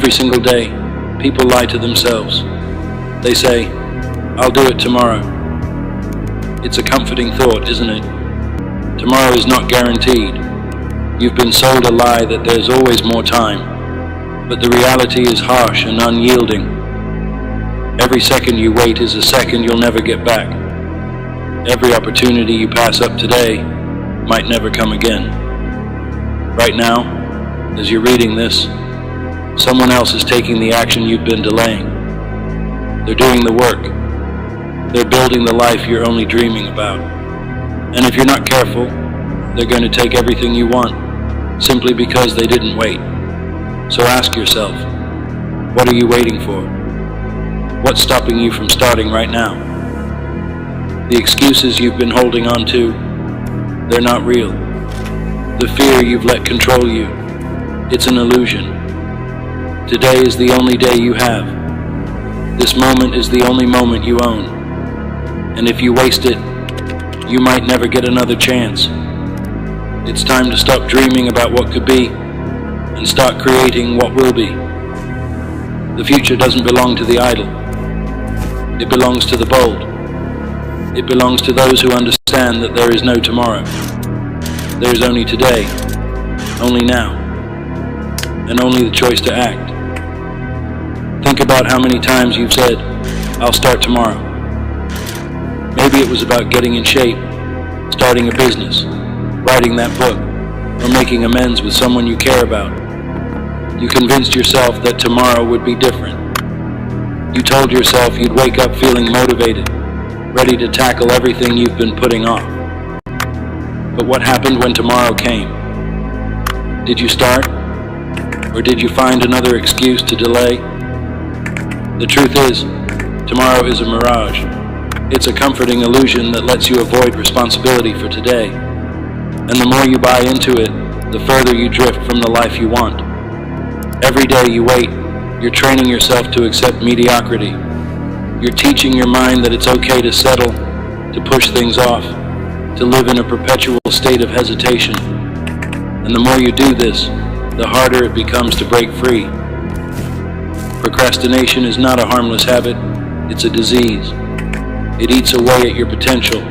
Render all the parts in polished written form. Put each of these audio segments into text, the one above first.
Every single day, people lie to themselves. They say, "I'll do it tomorrow." It's a comforting thought, isn't it? Tomorrow is not guaranteed. You've been sold a lie that there's always more time, but the reality is harsh and unyielding. Every second you wait is a second you'll never get back. Every opportunity you pass up today might never come again. Right now, as you're reading this, someone else is taking the action you've been delaying. They're doing the work. They're building the life you're only dreaming about. And if you're not careful, they're going to take everything you want, simply because they didn't wait. So ask yourself, what are you waiting for? What's stopping you from starting right now? The excuses you've been holding on to, they're not real. The fear you've let control you, it's an illusion. Today is the only day you have. This moment is the only moment you own. And if you waste it, you might never get another chance. It's time to stop dreaming about what could be and start creating what will be. The future doesn't belong to the idle. It belongs to the bold. It belongs to those who understand that there is no tomorrow. There is only today, only now, and only the choice to act. Think about how many times you've said, "I'll start tomorrow." Maybe it was about getting in shape, starting a business, writing that book, or making amends with someone you care about. You convinced yourself that tomorrow would be different. You told yourself you'd wake up feeling motivated, ready to tackle everything you've been putting off. But what happened when tomorrow came? Did you start? Or did you find another excuse to delay? The truth is, tomorrow is a mirage. It's a comforting illusion that lets you avoid responsibility for today. And the more you buy into it, the further you drift from the life you want. Every day you wait, you're training yourself to accept mediocrity. You're teaching your mind that it's okay to settle, to push things off, to live in a perpetual state of hesitation. And the more you do this, the harder it becomes to break free. Procrastination is not a harmless habit, it's a disease. It eats away at your potential,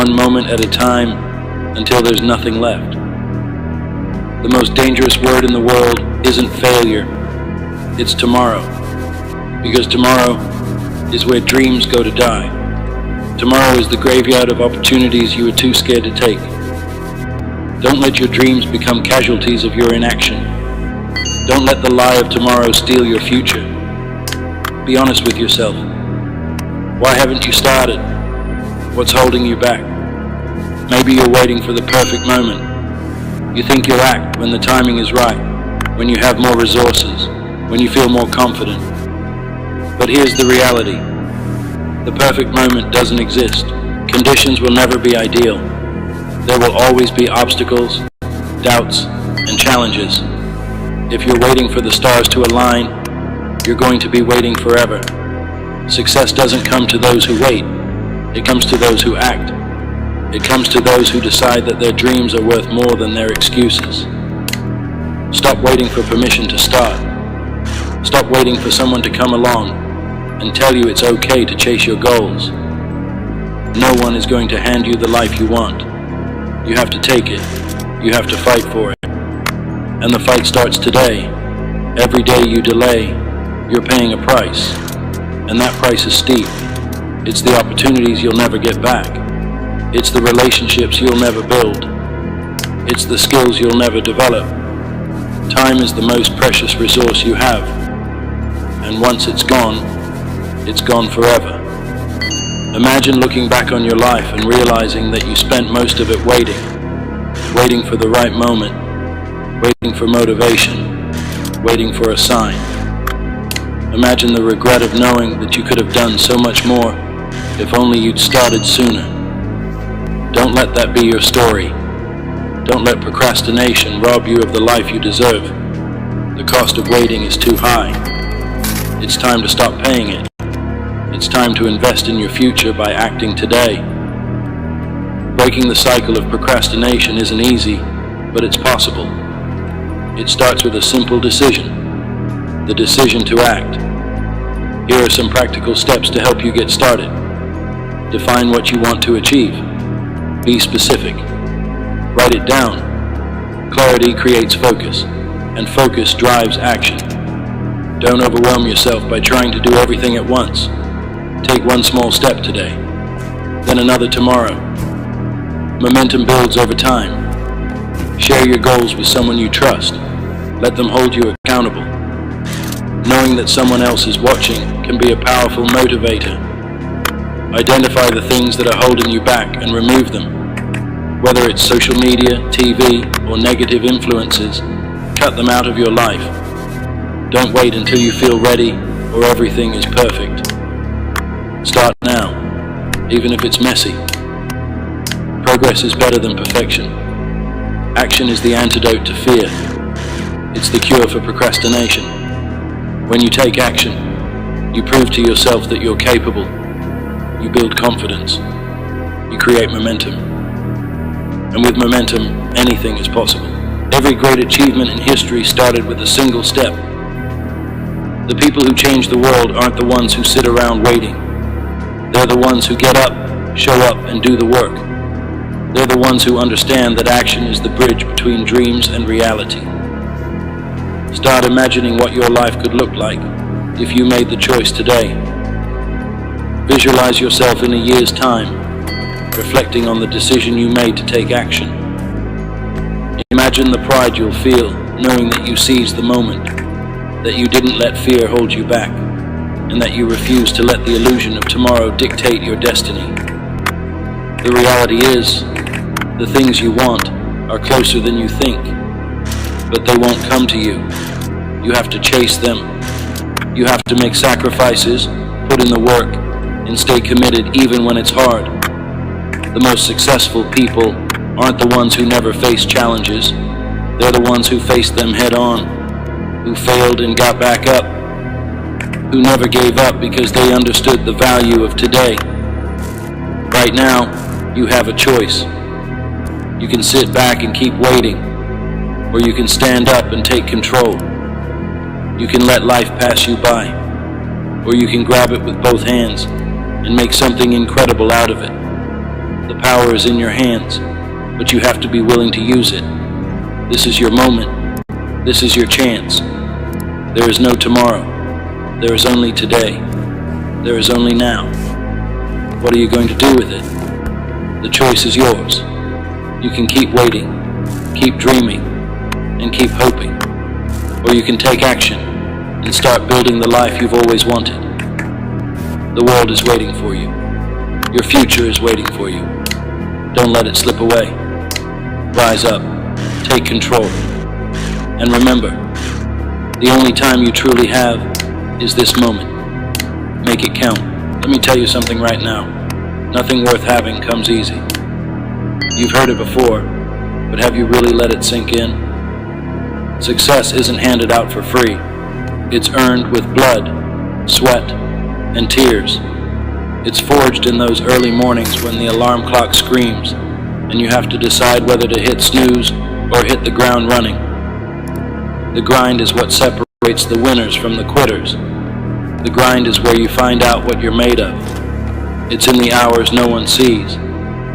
one moment at a time, until there's nothing left. The most dangerous word in the world isn't failure, it's tomorrow. Because tomorrow is where dreams go to die. Tomorrow is the graveyard of opportunities you were too scared to take. Don't let your dreams become casualties of your inaction. Don't let the lie of tomorrow steal your future. Be honest with yourself. Why haven't you started? What's holding you back? Maybe you're waiting for the perfect moment. You think you'll act when the timing is right, when you have more resources, when you feel more confident. But here's the reality. The perfect moment doesn't exist. Conditions will never be ideal. There will always be obstacles, doubts, and challenges. If you're waiting for the stars to align, you're going to be waiting forever. Success doesn't come to those who wait. It comes to those who act. It comes to those who decide that their dreams are worth more than their excuses. Stop waiting for permission to start. Stop waiting for someone to come along and tell you it's okay to chase your goals. No one is going to hand you the life you want. You have to take it. You have to fight for it. And the fight starts today. Every day you delay, you're paying a price. And that price is steep. It's the opportunities you'll never get back. It's the relationships you'll never build. It's the skills you'll never develop. Time is the most precious resource you have. And once it's gone forever. Imagine looking back on your life and realizing that you spent most of it waiting for the right moment, waiting for motivation, waiting for a sign. Imagine the regret of knowing that you could have done so much more if only you'd started sooner. Don't let that be your story. Don't let procrastination rob you of the life you deserve. The cost of waiting is too high. It's time to stop paying it. It's time to invest in your future by acting today. Breaking the cycle of procrastination isn't easy, but it's possible. It starts with a simple decision. the decision to act. Here are some practical steps to help you get started. Define what you want to achieve. Be specific. Write it down. Clarity creates focus, and focus drives action. Don't overwhelm yourself by trying to do everything at once. Take one small step today, then another tomorrow. Momentum builds over time. Share your goals with someone you trust. Let them hold you accountable. Knowing that someone else is watching can be a powerful motivator. Identify the things that are holding you back and remove them. Whether it's social media, TV, or negative influences, cut them out of your life. Don't wait until you feel ready or everything is perfect. Start now, even if it's messy. Progress is better than perfection. Action is the antidote to fear. It's the cure for procrastination. When you take action, you prove to yourself that you're capable. You build confidence. You create momentum. And with momentum, anything is possible. Every great achievement in history started with a single step. The people who change the world aren't the ones who sit around waiting. They're the ones who get up, show up, and do the work. They're the ones who understand that action is the bridge between dreams and reality. Start imagining what your life could look like if you made the choice today. Visualize yourself in a year's time, reflecting on the decision you made to take action. Imagine the pride you'll feel knowing that you seized the moment, that you didn't let fear hold you back, and that you refused to let the illusion of tomorrow dictate your destiny. The reality is, the things you want are closer than you think, but they won't come to you. You have to chase them. You have to make sacrifices, put in the work, and stay committed even when it's hard. The most successful people aren't the ones who never face challenges. They're the ones who faced them head on, who failed and got back up, who never gave up because they understood the value of today. Right now, you have a choice. You can sit back and keep waiting, or you can stand up and take control. You can let life pass you by, or you can grab it with both hands and make something incredible out of it. The power is in your hands, but you have to be willing to use it. This is your moment. This is your chance. There is no tomorrow. There is only today. There is only now. What are you going to do with it? The choice is yours. You can keep waiting, keep dreaming, and keep hoping. Or you can take action and start building the life you've always wanted. The world is waiting for you. Your future is waiting for you. Don't let it slip away. Rise up, take control. And remember, the only time you truly have is this moment. Make it count. Let me tell you something right now. Nothing worth having comes easy. You've heard it before, but have you really let it sink in? Success isn't handed out for free. It's earned with blood, sweat, and tears. It's forged in those early mornings when the alarm clock screams and you have to decide whether to hit snooze or hit the ground running. The grind is what separates the winners from the quitters. The grind is where you find out what you're made of. It's in the hours no one sees,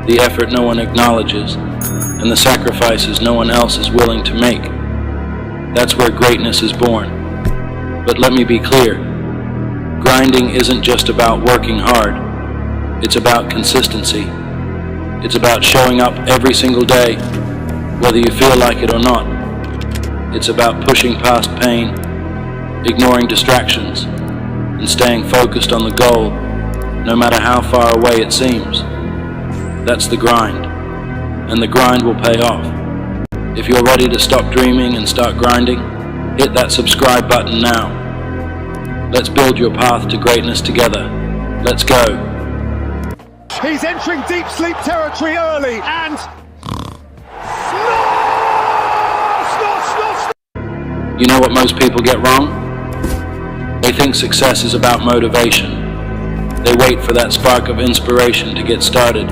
the effort no one acknowledges, and the sacrifices no one else is willing to make. That's where greatness is born. But let me be clear, grinding isn't just about working hard. It's about consistency. It's about showing up every single day, whether you feel like it or not. It's about pushing past pain, ignoring distractions, and staying focused on the goal, no matter how far away it seems. That's the grind, and the grind will pay off. If you're ready to stop dreaming and start grinding, hit that subscribe button now. Let's build your path to greatness together. Let's go. He's entering deep sleep territory early and... You know what most people get wrong? They think success is about motivation. They wait for that spark of inspiration to get started.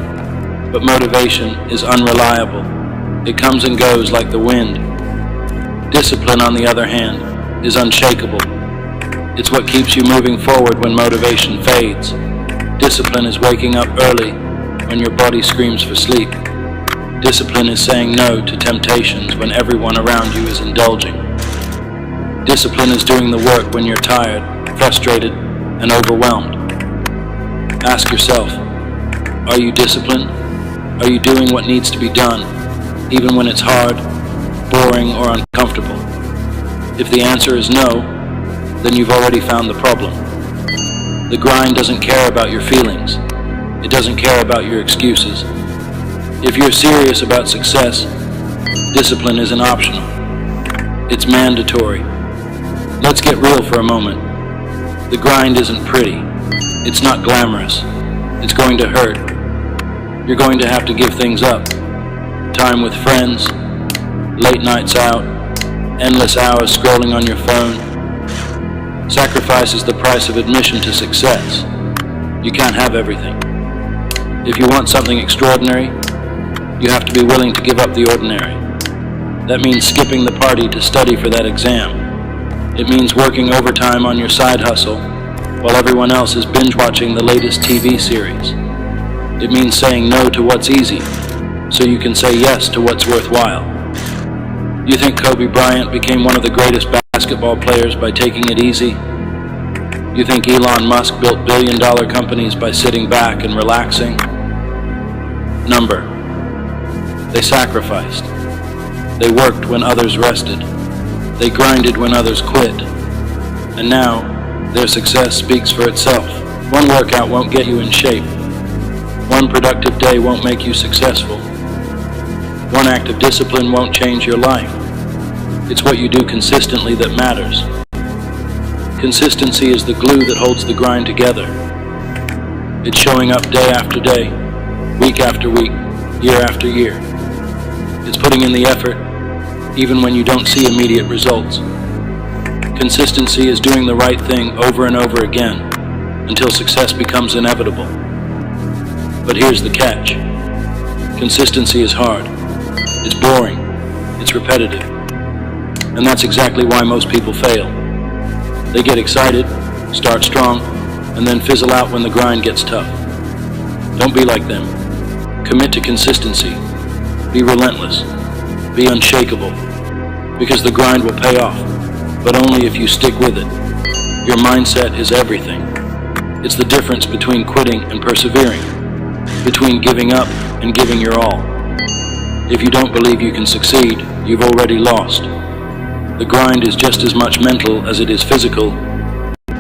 But motivation is unreliable. It comes and goes like the wind. Discipline, on the other hand, is unshakable. It's what keeps you moving forward when motivation fades. Discipline is waking up early when your body screams for sleep. Discipline is saying no to temptations when everyone around you is indulging. Discipline is doing the work when you're tired, frustrated, and overwhelmed. Ask yourself, are you disciplined? Are you doing what needs to be done, even when it's hard, boring, or uncomfortable? If the answer is no, then you've already found the problem. The grind doesn't care about your feelings. It doesn't care about your excuses. If you're serious about success, discipline isn't optional. It's mandatory. Let's get real for a moment. The grind isn't pretty. It's not glamorous. It's going to hurt. You're going to have to give things up. Time with friends, late nights out, endless hours scrolling on your phone. Sacrifice is the price of admission to success. You can't have everything. If you want something extraordinary, you have to be willing to give up the ordinary. That means skipping the party to study for that exam. It means working overtime on your side hustle while everyone else is binge-watching the latest TV series. It means saying no to what's easy so you can say yes to what's worthwhile. You think Kobe Bryant became one of the greatest basketball players by taking it easy? You think Elon Musk built billion-dollar companies by sitting back and relaxing? Number. They sacrificed. They worked when others rested. They grinded when others quit. And now, their success speaks for itself. One workout won't get you in shape. One productive day won't make you successful. One act of discipline won't change your life. It's what you do consistently that matters. Consistency is the glue that holds the grind together. It's showing up day after day, week after week, year after year. It's putting in the effort, even when you don't see immediate results. Consistency is doing the right thing over and over again until success becomes inevitable. But here's the catch. Consistency is hard. It's boring. It's repetitive. And that's exactly why most people fail. They get excited, start strong, and then fizzle out when the grind gets tough. Don't be like them. Commit to consistency. Be relentless. Be unshakable. Because the grind will pay off, but only if you stick with it. Your mindset is everything. It's the difference between quitting and persevering, between giving up and giving your all. If you don't believe you can succeed, you've already lost. The grind is just as much mental as it is physical.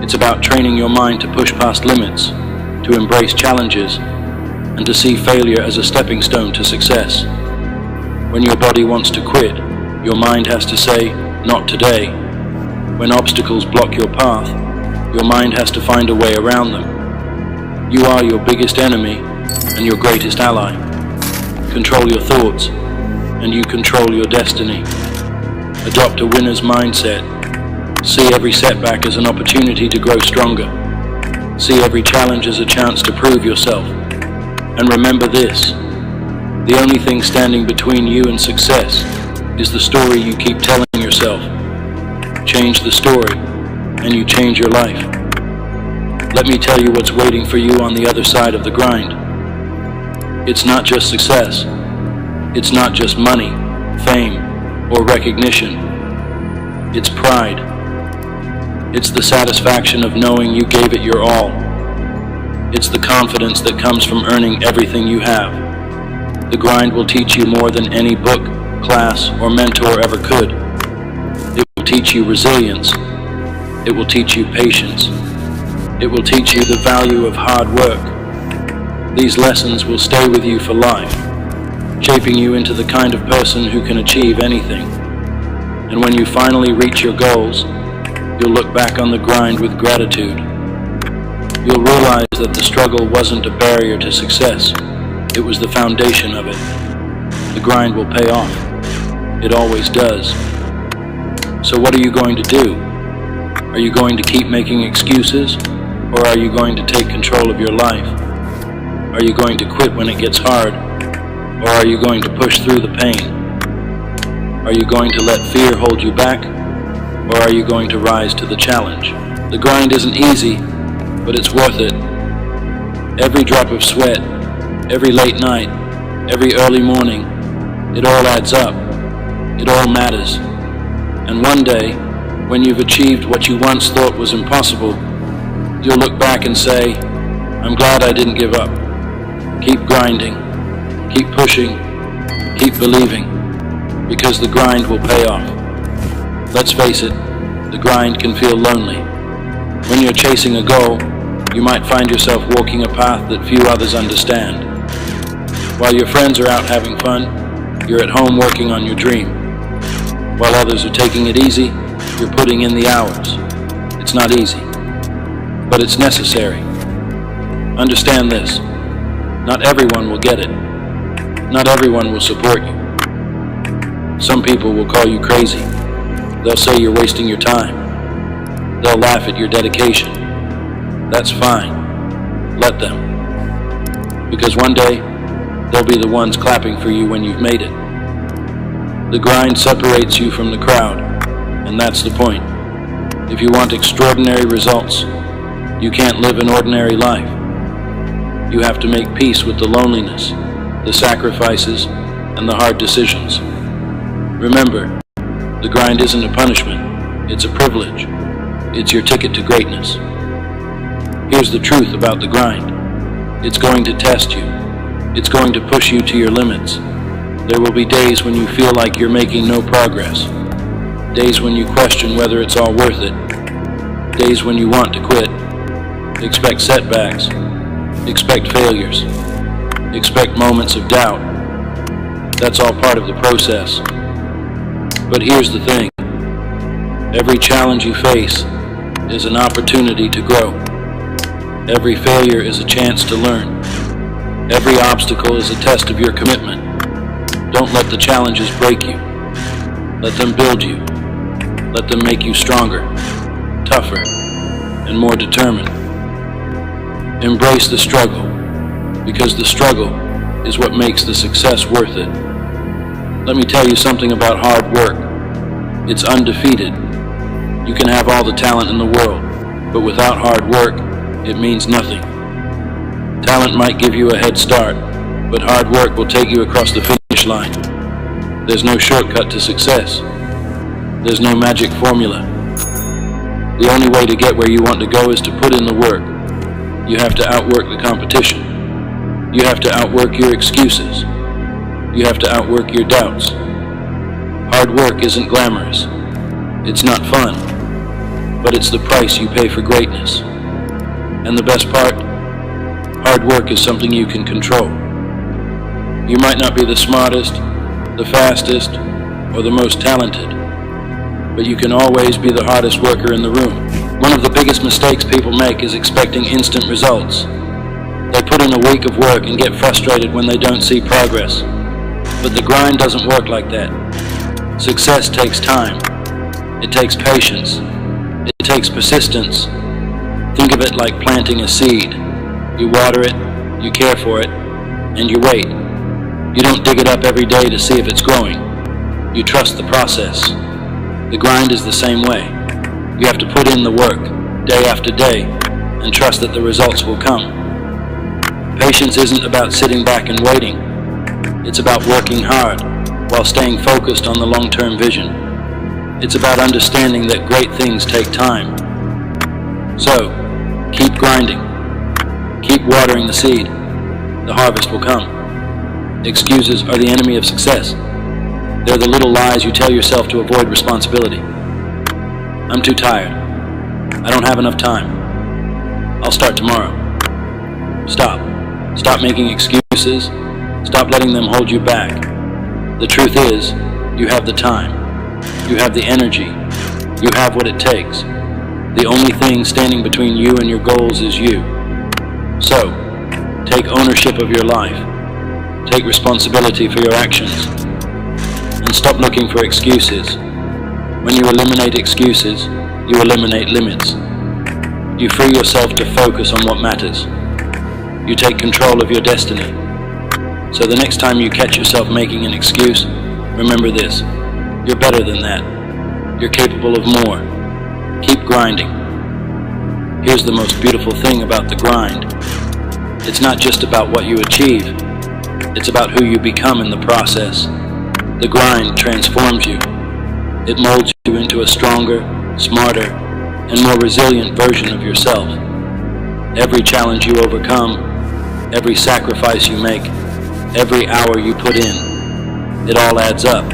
It's about training your mind to push past limits, to embrace challenges, and to see failure as a stepping stone to success. When your body wants to quit, your mind has to say, "Not today." When obstacles block your path, your mind has to find a way around them. You are your biggest enemy and your greatest ally. Control your thoughts, and you control your destiny. Adopt a winner's mindset. See every setback as an opportunity to grow stronger. See every challenge as a chance to prove yourself. And remember this, the only thing standing between you and success is the story you keep telling yourself. Change the story, and you change your life. Let me tell you what's waiting for you on the other side of the grind. It's not just success. It's not just money, fame, or recognition. It's pride. It's the satisfaction of knowing you gave it your all. It's the confidence that comes from earning everything you have. The grind will teach you more than any book, class, or mentor ever could. It will teach you resilience. It will teach you patience. It will teach you the value of hard work. These lessons will stay with you for life, shaping you into the kind of person who can achieve anything. And when you finally reach your goals, you'll look back on the grind with gratitude. You'll realize that the struggle wasn't a barrier to success. It was the foundation of it. The grind will pay off. It always does. So what are you going to do? Are you going to keep making excuses, or are you going to take control of your life? Are you going to quit when it gets hard, or are you going to push through the pain? Are you going to let fear hold you back, or are you going to rise to the challenge? The grind isn't easy, but it's worth it. Every drop of sweat, every late night, every early morning, it all adds up. It all matters. And one day, when you've achieved what you once thought was impossible, you'll look back and say, I'm glad I didn't give up. Keep grinding, keep pushing, keep believing, because the grind will pay off. Let's face it, the grind can feel lonely. When you're chasing a goal, you might find yourself walking a path that few others understand. While your friends are out having fun, you're at home working on your dream. While others are taking it easy, you're putting in the hours. It's not easy, but it's necessary. Understand this. Not everyone will get it. Not everyone will support you. Some people will call you crazy. They'll say you're wasting your time. They'll laugh at your dedication. That's fine. Let them. Because one day, they'll be the ones clapping for you when you've made it. The grind separates you from the crowd, and that's the point. If you want extraordinary results, you can't live an ordinary life. You have to make peace with the loneliness, the sacrifices, and the hard decisions. Remember, the grind isn't a punishment, it's a privilege. It's your ticket to greatness. Here's the truth about the grind. It's going to test you. It's going to push you to your limits. There will be days when you feel like you're making no progress. Days when you question whether it's all worth it. Days when you want to quit. Expect setbacks. Expect failures. Expect moments of doubt. That's all part of the process. But here's the thing. Every challenge you face is an opportunity to grow. Every failure is a chance to learn. Every obstacle is a test of your commitment. Don't let the challenges break you. Let them build you. Let them make you stronger, tougher, and more determined. Embrace the struggle, because the struggle is what makes the success worth it. Let me tell you something about hard work. It's undefeated. You can have all the talent in the world, but without hard work, it means nothing. Talent might give you a head start, but hard work will take you across the finish line. There's no shortcut to success. There's no magic formula. The only way to get where you want to go is to put in the work. You have to outwork the competition. You have to outwork your excuses. You have to outwork your doubts. Hard work isn't glamorous. It's not fun, but it's the price you pay for greatness. And the best part, hard work is something you can control. You might not be the smartest, the fastest, or the most talented, but you can always be the hardest worker in the room. One of the biggest mistakes people make is expecting instant results. They put in a week of work and get frustrated when they don't see progress. But the grind doesn't work like that. Success takes time. It takes patience. It takes persistence. Think of it like planting a seed. You water it, you care for it, and you wait. You don't dig it up every day to see if it's growing. You trust the process. The grind is the same way. You have to put in the work, day after day, and trust that the results will come. Patience isn't about sitting back and waiting. It's about working hard while staying focused on the long-term vision. It's about understanding that great things take time. So, keep grinding. Keep watering the seed. The harvest will come. Excuses are the enemy of success. They're the little lies you tell yourself to avoid responsibility. I'm too tired. I don't have enough time. I'll start tomorrow. Stop. Stop making excuses. Stop letting them hold you back. The truth is, you have the time. You have the energy. You have what it takes. The only thing standing between you and your goals is you. So, take ownership of your life. Take responsibility for your actions. And stop looking for excuses. When you eliminate excuses, you eliminate limits. You free yourself to focus on what matters. You take control of your destiny. So the next time you catch yourself making an excuse, remember this. You're better than that. You're capable of more. Keep grinding. Here's the most beautiful thing about the grind. It's not just about what you achieve. It's about who you become in the process. The grind transforms you. It molds you into a stronger, smarter, and more resilient version of yourself. Every challenge you overcome, every sacrifice you make, every hour you put in, it all adds up.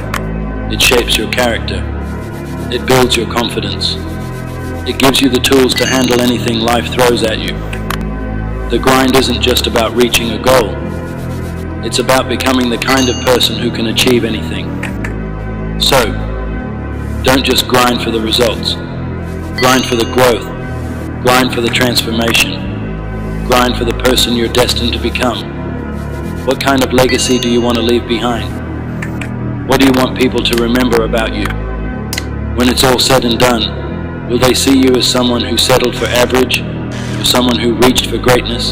It shapes your character. It builds your confidence. It gives you the tools to handle anything life throws at you. The grind isn't just about reaching a goal. It's about becoming the kind of person who can achieve anything. So, don't just grind for the results. Grind for the growth. Grind for the transformation. Grind for the person you're destined to become. What kind of legacy do you want to leave behind? What do you want people to remember about you? When it's all said and done, will they see you as someone who settled for average, or someone who reached for greatness?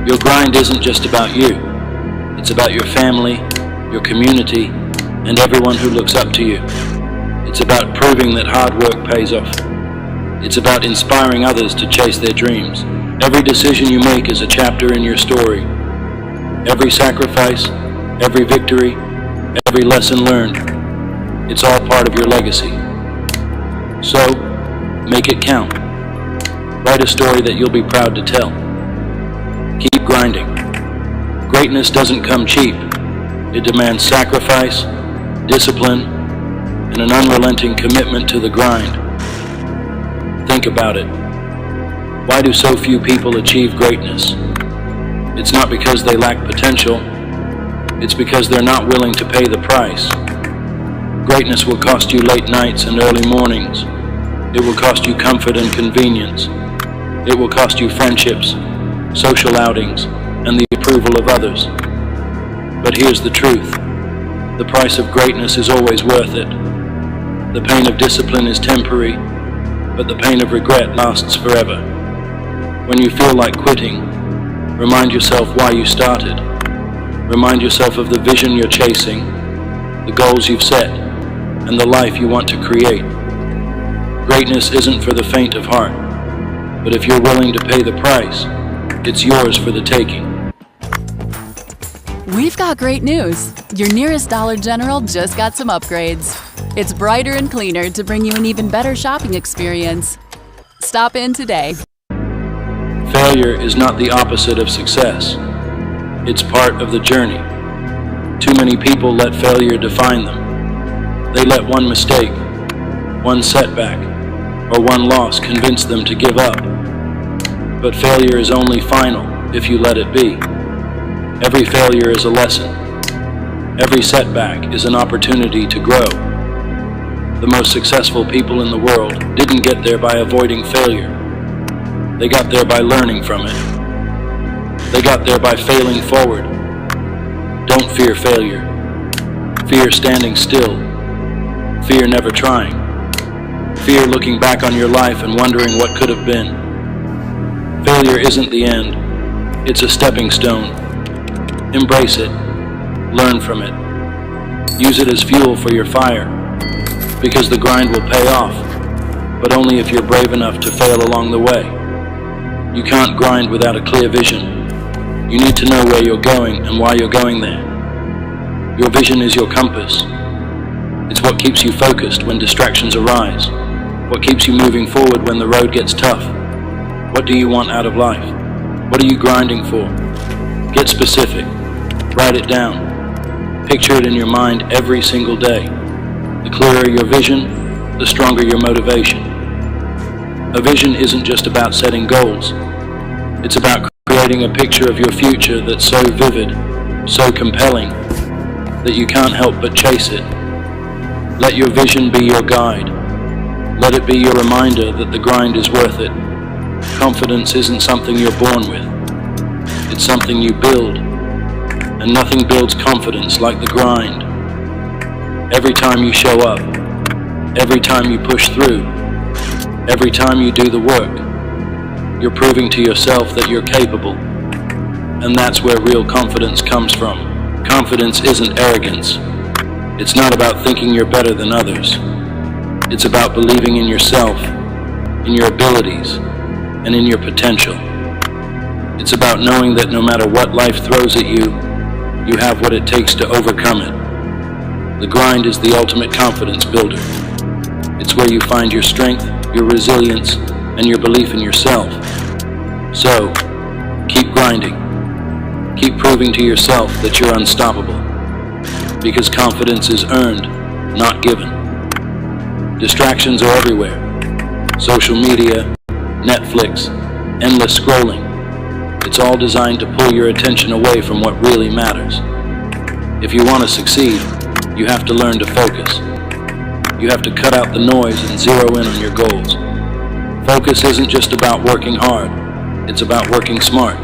Your grind isn't just about you. It's about your family, your community, and everyone who looks up to you. It's about proving that hard work pays off. It's about inspiring others to chase their dreams. Every decision you make is a chapter in your story. Every sacrifice, every victory, every lesson learned, it's all part of your legacy. So, make it count. Write a story that you'll be proud to tell. Keep grinding. Greatness doesn't come cheap. It demands sacrifice, discipline, and an unrelenting commitment to the grind. Think about it. Why do so few people achieve greatness? It's not because they lack potential. It's because they're not willing to pay the price. Greatness will cost you late nights and early mornings. It will cost you comfort and convenience. It will cost you friendships, social outings, and the approval of others. But here's the truth. The price of greatness is always worth it. The pain of discipline is temporary, but the pain of regret lasts forever. When you feel like quitting, remind yourself why you started. Remind yourself of the vision you're chasing, the goals you've set, and the life you want to create. Greatness isn't for the faint of heart, but if you're willing to pay the price, it's yours for the taking. We've got great news. Your nearest Dollar General just got some upgrades. It's brighter and cleaner to bring you an even better shopping experience. Stop in today. Failure is not the opposite of success. It's part of the journey. Too many people let failure define them. They let one mistake, one setback, or one loss convince them to give up. But failure is only final if you let it be. Every failure is a lesson. Every setback is an opportunity to grow. The most successful people in the world didn't get there by avoiding failure. They got there by learning from it. They got there by failing forward. Don't fear failure. Fear standing still. Fear never trying. Fear looking back on your life and wondering what could have been. Failure isn't the end. It's a stepping stone. Embrace it. Learn from it. Use it as fuel for your fire. Because the grind will pay off, but only if you're brave enough to fail along the way. You can't grind without a clear vision. You need to know where you're going and why you're going there. Your vision is your compass. It's what keeps you focused when distractions arise. What keeps you moving forward when the road gets tough. What do you want out of life? What are you grinding for? Get specific. Write it down. Picture it in your mind every single day. The clearer your vision, the stronger your motivation. A vision isn't just about setting goals. It's about creating a picture of your future that's so vivid, so compelling, that you can't help but chase it. Let your vision be your guide. Let it be your reminder that the grind is worth it. Confidence isn't something you're born with. It's something you build. And nothing builds confidence like the grind. Every time you show up, every time you push through, every time you do the work, you're proving to yourself that you're capable. And that's where real confidence comes from. Confidence isn't arrogance. It's not about thinking you're better than others. It's about believing in yourself, in your abilities, and in your potential. It's about knowing that no matter what life throws at you, you have what it takes to overcome it. The grind is the ultimate confidence builder. It's where you find your strength, your resilience, and your belief in yourself. So, keep grinding. Keep proving to yourself that you're unstoppable. Because confidence is earned, not given. Distractions are everywhere. Social media, Netflix, endless scrolling. It's all designed to pull your attention away from what really matters. If you want to succeed, you have to learn to focus. You have to cut out the noise and zero in on your goals. Focus isn't just about working hard, it's about working smart.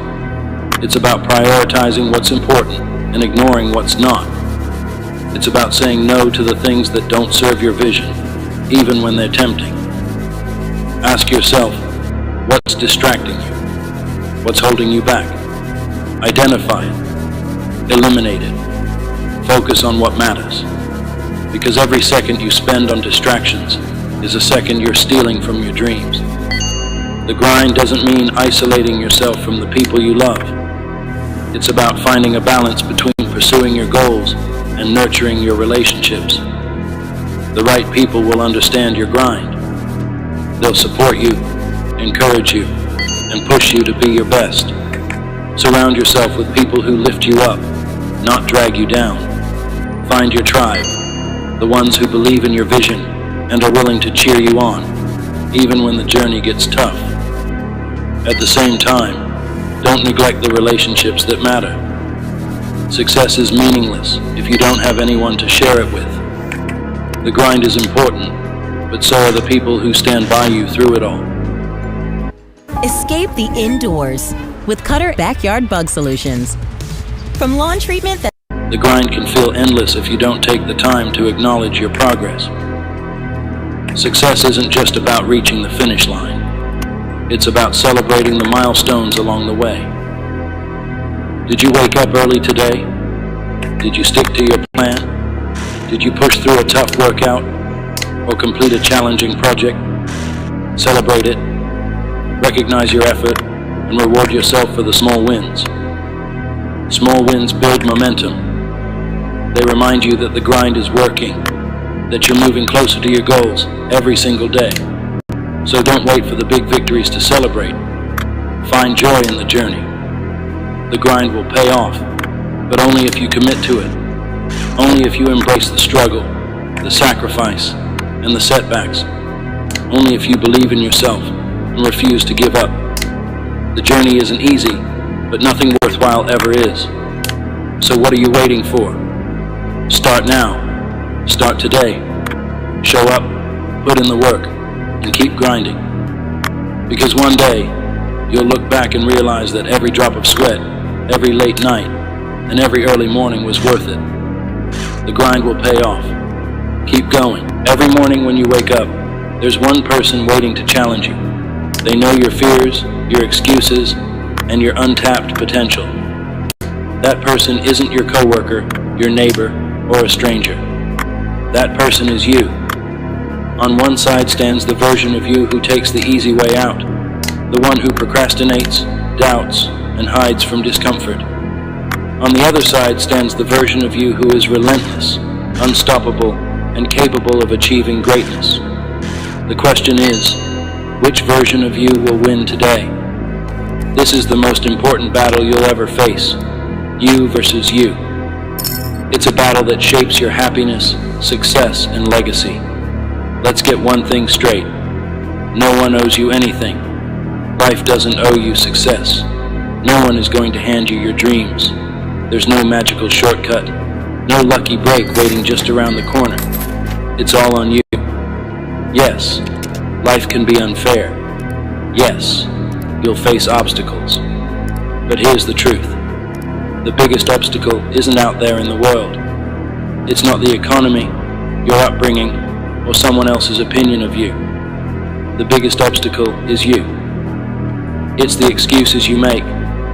It's about prioritizing what's important and ignoring what's not. It's about saying no to the things that don't serve your vision, even when they're tempting. Ask yourself, what's distracting you? What's holding you back? Identify it. Eliminate it. Focus on what matters. Because every second you spend on distractions is a second you're stealing from your dreams. The grind doesn't mean isolating yourself from the people you love. It's about finding a balance between pursuing your goals and nurturing your relationships. The right people will understand your grind. They'll support you, encourage you, and push you to be your best. Surround yourself with people who lift you up, not drag you down. Find your tribe, the ones who believe in your vision and are willing to cheer you on, even when the journey gets tough. At the same time, don't neglect the relationships that matter. Success is meaningless if you don't have anyone to share it with. The grind is important, but so are the people who stand by you through it all. Escape the indoors with Cutter Backyard Bug Solutions. From lawn treatment that The grind can feel endless if you don't take the time to acknowledge your progress. Success isn't just about reaching the finish line. It's about celebrating the milestones along the way. Did you wake up early today? Did you stick to your plan? Did you push through a tough workout or complete a challenging project? Celebrate it, recognize your effort, and reward yourself for the small wins. Small wins build momentum. They remind you that the grind is working, that you're moving closer to your goals every single day. So don't wait for the big victories to celebrate. Find joy in the journey. The grind will pay off, but only if you commit to it. Only if you embrace the struggle, the sacrifice, and the setbacks. Only if you believe in yourself and refuse to give up. The journey isn't easy, but nothing worthwhile ever is. So what are you waiting for? Start now. Start today. Show up, put in the work, and keep grinding. Because one day, you'll look back and realize that every drop of sweat, every late night, and every early morning was worth it. The grind will pay off. Keep going. Every morning when you wake up, there's one person waiting to challenge you. They know your fears, your excuses, and your untapped potential. That person isn't your coworker, your neighbor, or a stranger. That person is you. On one side stands the version of you who takes the easy way out, the one who procrastinates, doubts, and hides from discomfort. On the other side stands the version of you who is relentless, unstoppable, and capable of achieving greatness. The question is, which version of you will win today? This is the most important battle you'll ever face, you versus you. It's a battle that shapes your happiness, success, and legacy. Let's get one thing straight. No one owes you anything. Life doesn't owe you success. No one is going to hand you your dreams. There's no magical shortcut, no lucky break waiting just around the corner. It's all on you. Yes, life can be unfair. Yes, you'll face obstacles. But here's the truth. The biggest obstacle isn't out there in the world. It's not the economy, your upbringing, or someone else's opinion of you. The biggest obstacle is you. It's the excuses you make,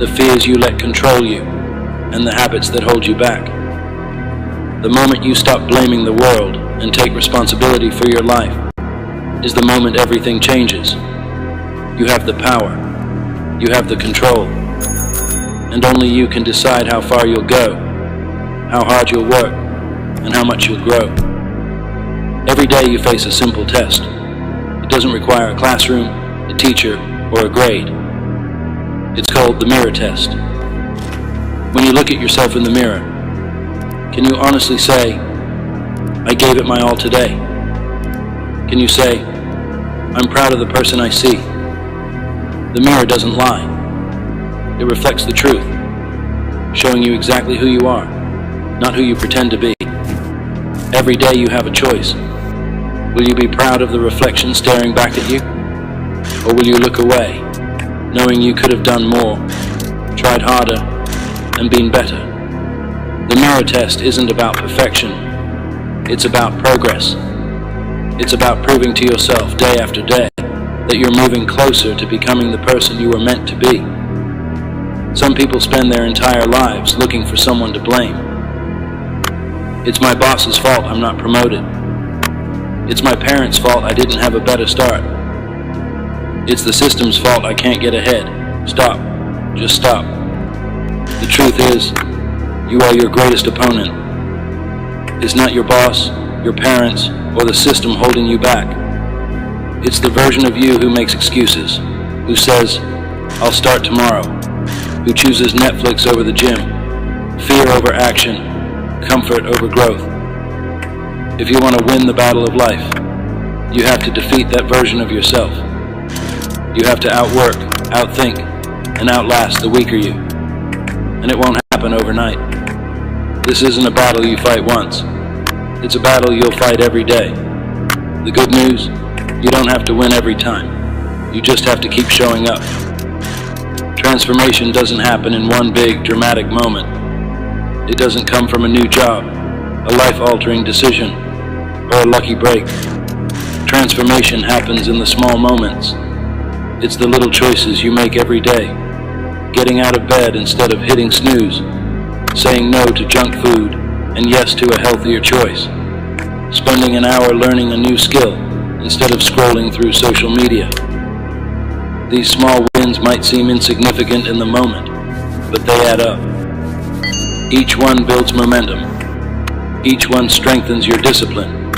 the fears you let control you, and the habits that hold you back. The moment you stop blaming the world and take responsibility for your life is the moment everything changes. You have the power. You have the control. And only you can decide how far you'll go, how hard you'll work, and how much you'll grow. Every day you face a simple test. It doesn't require a classroom, a teacher, or a grade. It's called the mirror test. When you look at yourself in the mirror, can you honestly say, I gave it my all today? Can you say, I'm proud of the person I see? The mirror doesn't lie. It reflects the truth, showing you exactly who you are, not who you pretend to be. Every day you have a choice. Will you be proud of the reflection staring back at you? Or will you look away, knowing you could have done more, tried harder, and been better? The mirror test isn't about perfection. It's about progress. It's about proving to yourself day after day that you're moving closer to becoming the person you were meant to be. Some people spend their entire lives looking for someone to blame. It's my boss's fault I'm not promoted. It's my parents' fault I didn't have a better start. It's the system's fault I can't get ahead. Stop. Just stop. The truth is, you are your greatest opponent. It's not your boss, your parents, or the system holding you back. It's the version of you who makes excuses, who says, I'll start tomorrow, who chooses Netflix over the gym, fear over action, comfort over growth. If you want to win the battle of life, you have to defeat that version of yourself. You have to outwork, outthink, and outlast the weaker you. And it won't happen overnight. This isn't a battle you fight once. It's a battle you'll fight every day. The good news, you don't have to win every time. You just have to keep showing up. Transformation doesn't happen in one big, dramatic moment. It doesn't come from a new job, a life-altering decision, or a lucky break. Transformation happens in the small moments. It's the little choices you make every day. Getting out of bed instead of hitting snooze. Saying no to junk food and yes to a healthier choice. Spending an hour learning a new skill instead of scrolling through social media. These small wins might seem insignificant in the moment, but they add up. Each one builds momentum. Each one strengthens your discipline.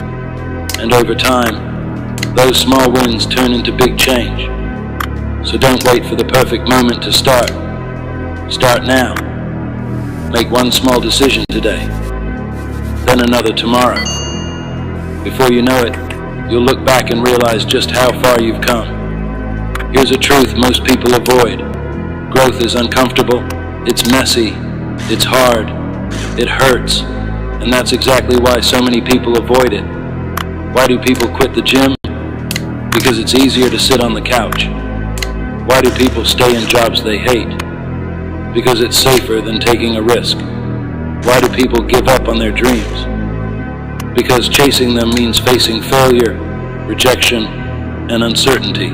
And over time, those small wins turn into big change. So don't wait for the perfect moment to start. Start now. Make one small decision today, then another tomorrow. Before you know it, you'll look back and realize just how far you've come. Here's a truth most people avoid. Growth is uncomfortable, it's messy, it's hard, it hurts, and that's exactly why so many people avoid it. Why do people quit the gym? Because it's easier to sit on the couch. Why do people stay in jobs they hate? Because it's safer than taking a risk. Why do people give up on their dreams? Because chasing them means facing failure, rejection, and uncertainty.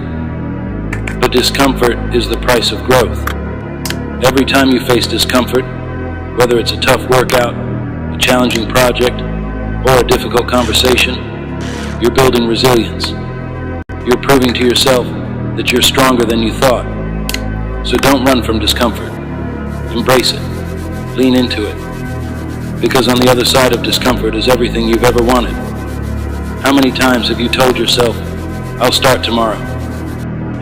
But discomfort is the price of growth. Every time you face discomfort, whether it's a tough workout, a challenging project, or a difficult conversation, you're building resilience. You're proving to yourself that you're stronger than you thought. So don't run from discomfort. Embrace it. Lean into it. Because on the other side of discomfort is everything you've ever wanted. How many times have you told yourself, I'll start tomorrow?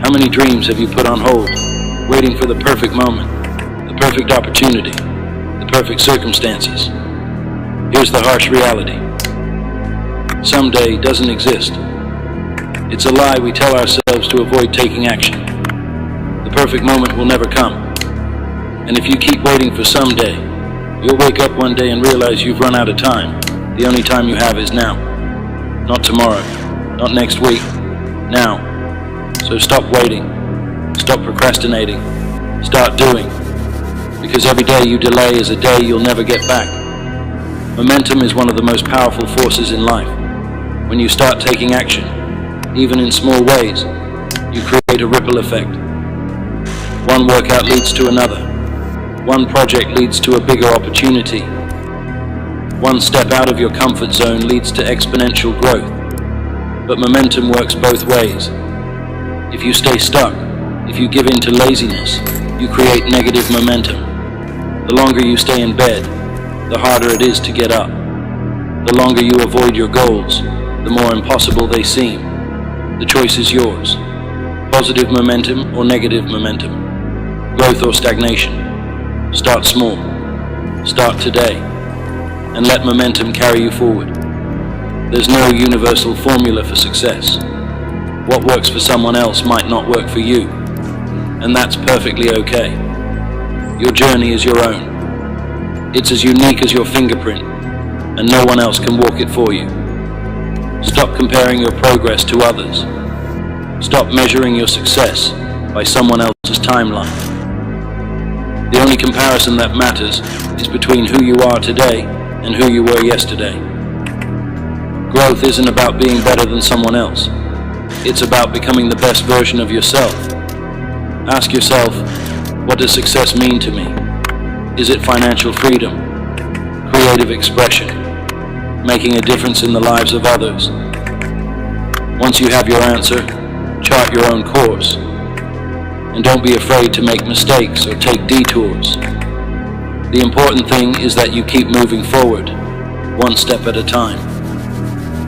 How many dreams have you put on hold, waiting for the perfect moment, the perfect opportunity, the perfect circumstances? Here's the harsh reality. Someday doesn't exist. It's a lie we tell ourselves to avoid taking action. The perfect moment will never come. And if you keep waiting for someday, you'll wake up one day and realize you've run out of time. The only time you have is now. Not tomorrow, not next week, now. So stop waiting, stop procrastinating, start doing. Because every day you delay is a day you'll never get back. Momentum is one of the most powerful forces in life. When you start taking action, even in small ways, you create a ripple effect. One workout leads to another. One project leads to a bigger opportunity. One step out of your comfort zone leads to exponential growth. But momentum works both ways. If you stay stuck, If you give in to laziness, you create negative momentum. The longer you stay in bed, the harder it is to get up. The longer you avoid your goals, the more impossible they seem. The choice is yours. Positive momentum or negative momentum. Growth or stagnation. Start small. Start today. And let momentum carry you forward. There's no universal formula for success. What works for someone else might not work for you. And that's perfectly okay. Your journey is your own. It's as unique as your fingerprint, and no one else can walk it for you. Stop comparing your progress to others. Stop measuring your success by someone else's timeline. The only comparison that matters is between who you are today and who you were yesterday. Growth isn't about being better than someone else. It's about becoming the best version of yourself. Ask yourself, what does success mean to me? Is it financial freedom, creative expression, making a difference in the lives of others? Once you have your answer, chart your own course. And don't be afraid to make mistakes or take detours. The important thing is that you keep moving forward, one step at a time.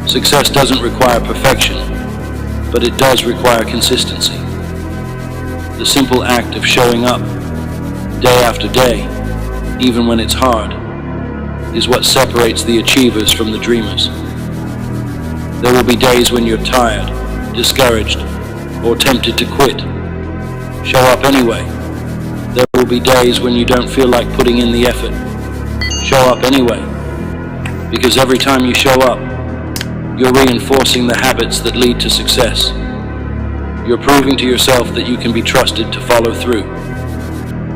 Success doesn't require perfection, but it does require consistency. The simple act of showing up, day after day, even when it's hard, is what separates the achievers from the dreamers. There will be days when you're tired, discouraged, or tempted to quit. Show up anyway. There will be days when you don't feel like putting in the effort. Show up anyway. Because every time you show up, you're reinforcing the habits that lead to success. You're proving to yourself that you can be trusted to follow through.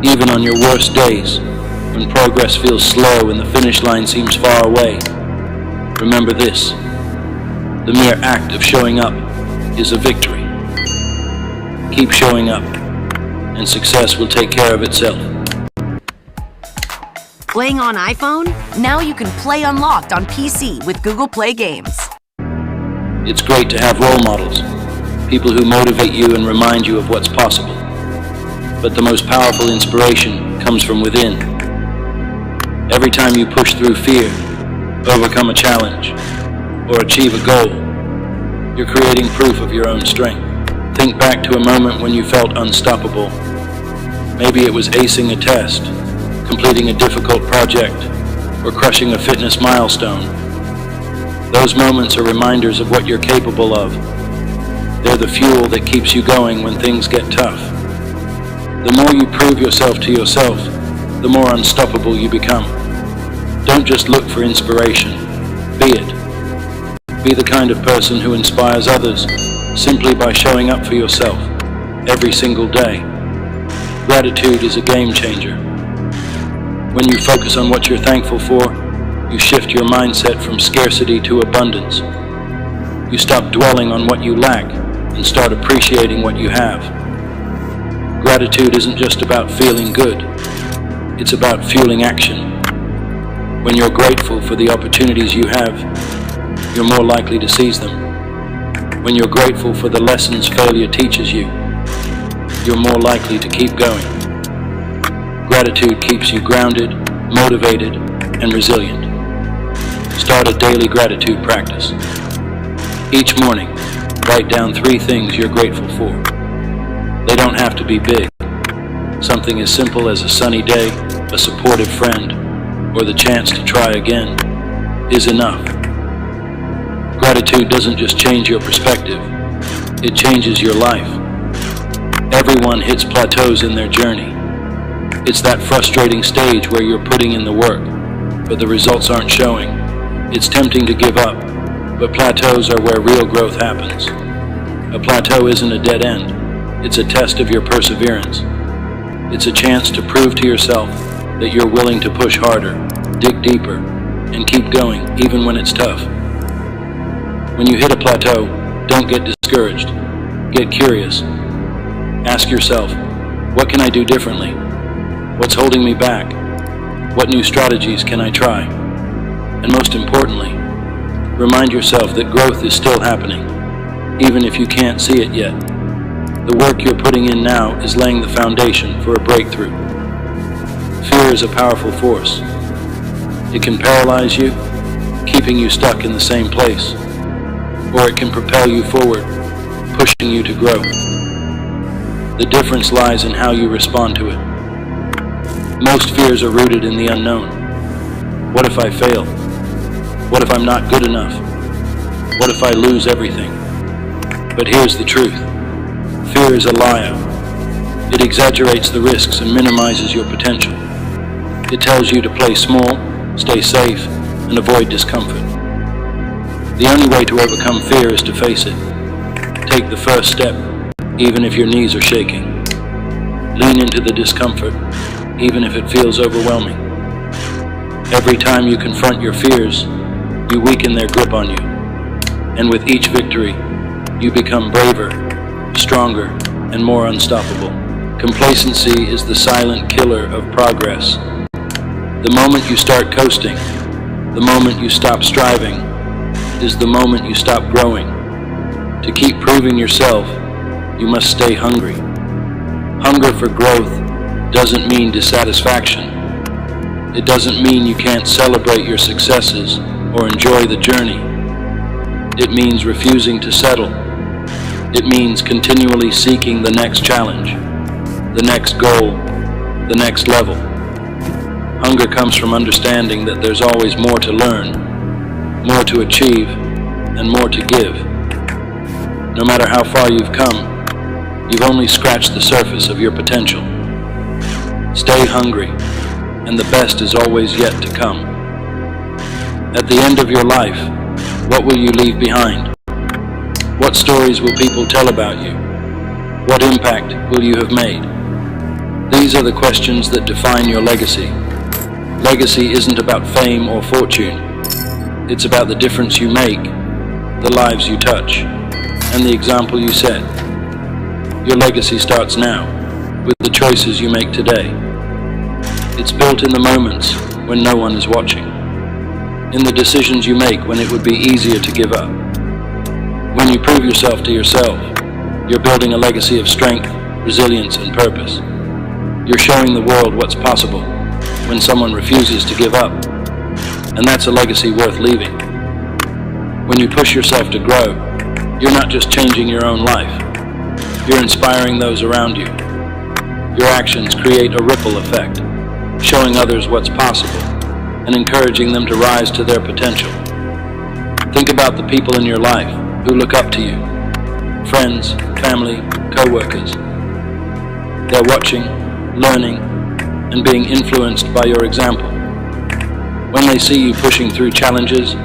Even on your worst days, when progress feels slow and the finish line seems far away, remember this: the mere act of showing up is a victory. Keep showing up, and success will take care of itself. Playing on iPhone? Now you can play Unlocked on PC with Google Play Games. It's great to have role models, people who motivate you and remind you of what's possible. But the most powerful inspiration comes from within. Every time you push through fear, overcome a challenge, or achieve a goal, you're creating proof of your own strength. Think back to a moment when you felt unstoppable. Maybe it was acing a test, completing a difficult project, or crushing a fitness milestone. Those moments are reminders of what you're capable of. They're the fuel that keeps you going when things get tough. The more you prove yourself to yourself, the more unstoppable you become. Don't just look for inspiration, be it. Be the kind of person who inspires others simply by showing up for yourself every single day. Gratitude is a game changer. When you focus on what you're thankful for, you shift your mindset from scarcity to abundance. You stop dwelling on what you lack and start appreciating what you have. Gratitude isn't just about feeling good, it's about fueling action. When you're grateful for the opportunities you have, you're more likely to seize them. When you're grateful for the lessons failure teaches you, you're more likely to keep going. Gratitude keeps you grounded, motivated, and resilient. Start a daily gratitude practice. Each morning, write down 3 things you're grateful for. They don't have to be big. Something as simple as a sunny day, a supportive friend, or the chance to try again is enough. Gratitude doesn't just change your perspective, it changes your life. Everyone hits plateaus in their journey. It's that frustrating stage where you're putting in the work, but the results aren't showing. It's tempting to give up, but plateaus are where real growth happens. A plateau isn't a dead end, it's a test of your perseverance. It's a chance to prove to yourself that you're willing to push harder, dig deeper, and keep going even when it's tough. When you hit a plateau, don't get discouraged. Get curious. Ask yourself, what can I do differently? What's holding me back? What new strategies can I try? And most importantly, remind yourself that growth is still happening, even if you can't see it yet. The work you're putting in now is laying the foundation for a breakthrough. Fear is a powerful force. It can paralyze you, keeping you stuck in the same place, or it can propel you forward, pushing you to grow. The difference lies in how you respond to it. Most fears are rooted in the unknown. What if I fail? What if I'm not good enough? What if I lose everything? But here's the truth. Fear is a liar. It exaggerates the risks and minimizes your potential. It tells you to play small, stay safe, and avoid discomfort. The only way to overcome fear is to face it. Take the first step, even if your knees are shaking. Lean into the discomfort, even if it feels overwhelming. Every time you confront your fears, you weaken their grip on you. And with each victory, you become braver, stronger, and more unstoppable. Complacency is the silent killer of progress. The moment you start coasting, the moment you stop striving, is the moment you stop growing. To keep proving yourself, you must stay hungry. Hunger for growth doesn't mean dissatisfaction. It doesn't mean you can't celebrate your successes or enjoy the journey. It means refusing to settle. It means continually seeking the next challenge, the next goal, the next level. Hunger comes from understanding that there's always more to learn, more to achieve, and more to give. No matter how far you've come, you've only scratched the surface of your potential. Stay hungry, and the best is always yet to come. At the end of your life, what will you leave behind? What stories will people tell about you? What impact will you have made? These are the questions that define your legacy. Legacy isn't about fame or fortune. It's about the difference you make, the lives you touch, and the example you set. Your legacy starts now, with the choices you make today. It's built in the moments when no one is watching, in the decisions you make when it would be easier to give up. When you prove yourself to yourself, you're building a legacy of strength, resilience, and purpose. You're showing the world what's possible when someone refuses to give up, and that's a legacy worth leaving. When you push yourself to grow, you're not just changing your own life, you're inspiring those around you. Your actions create a ripple effect, showing others what's possible and encouraging them to rise to their potential. Think about the people in your life who look up to you, friends, family, co-workers. They're watching, learning, and being influenced by your example. When they see you pushing through challenges,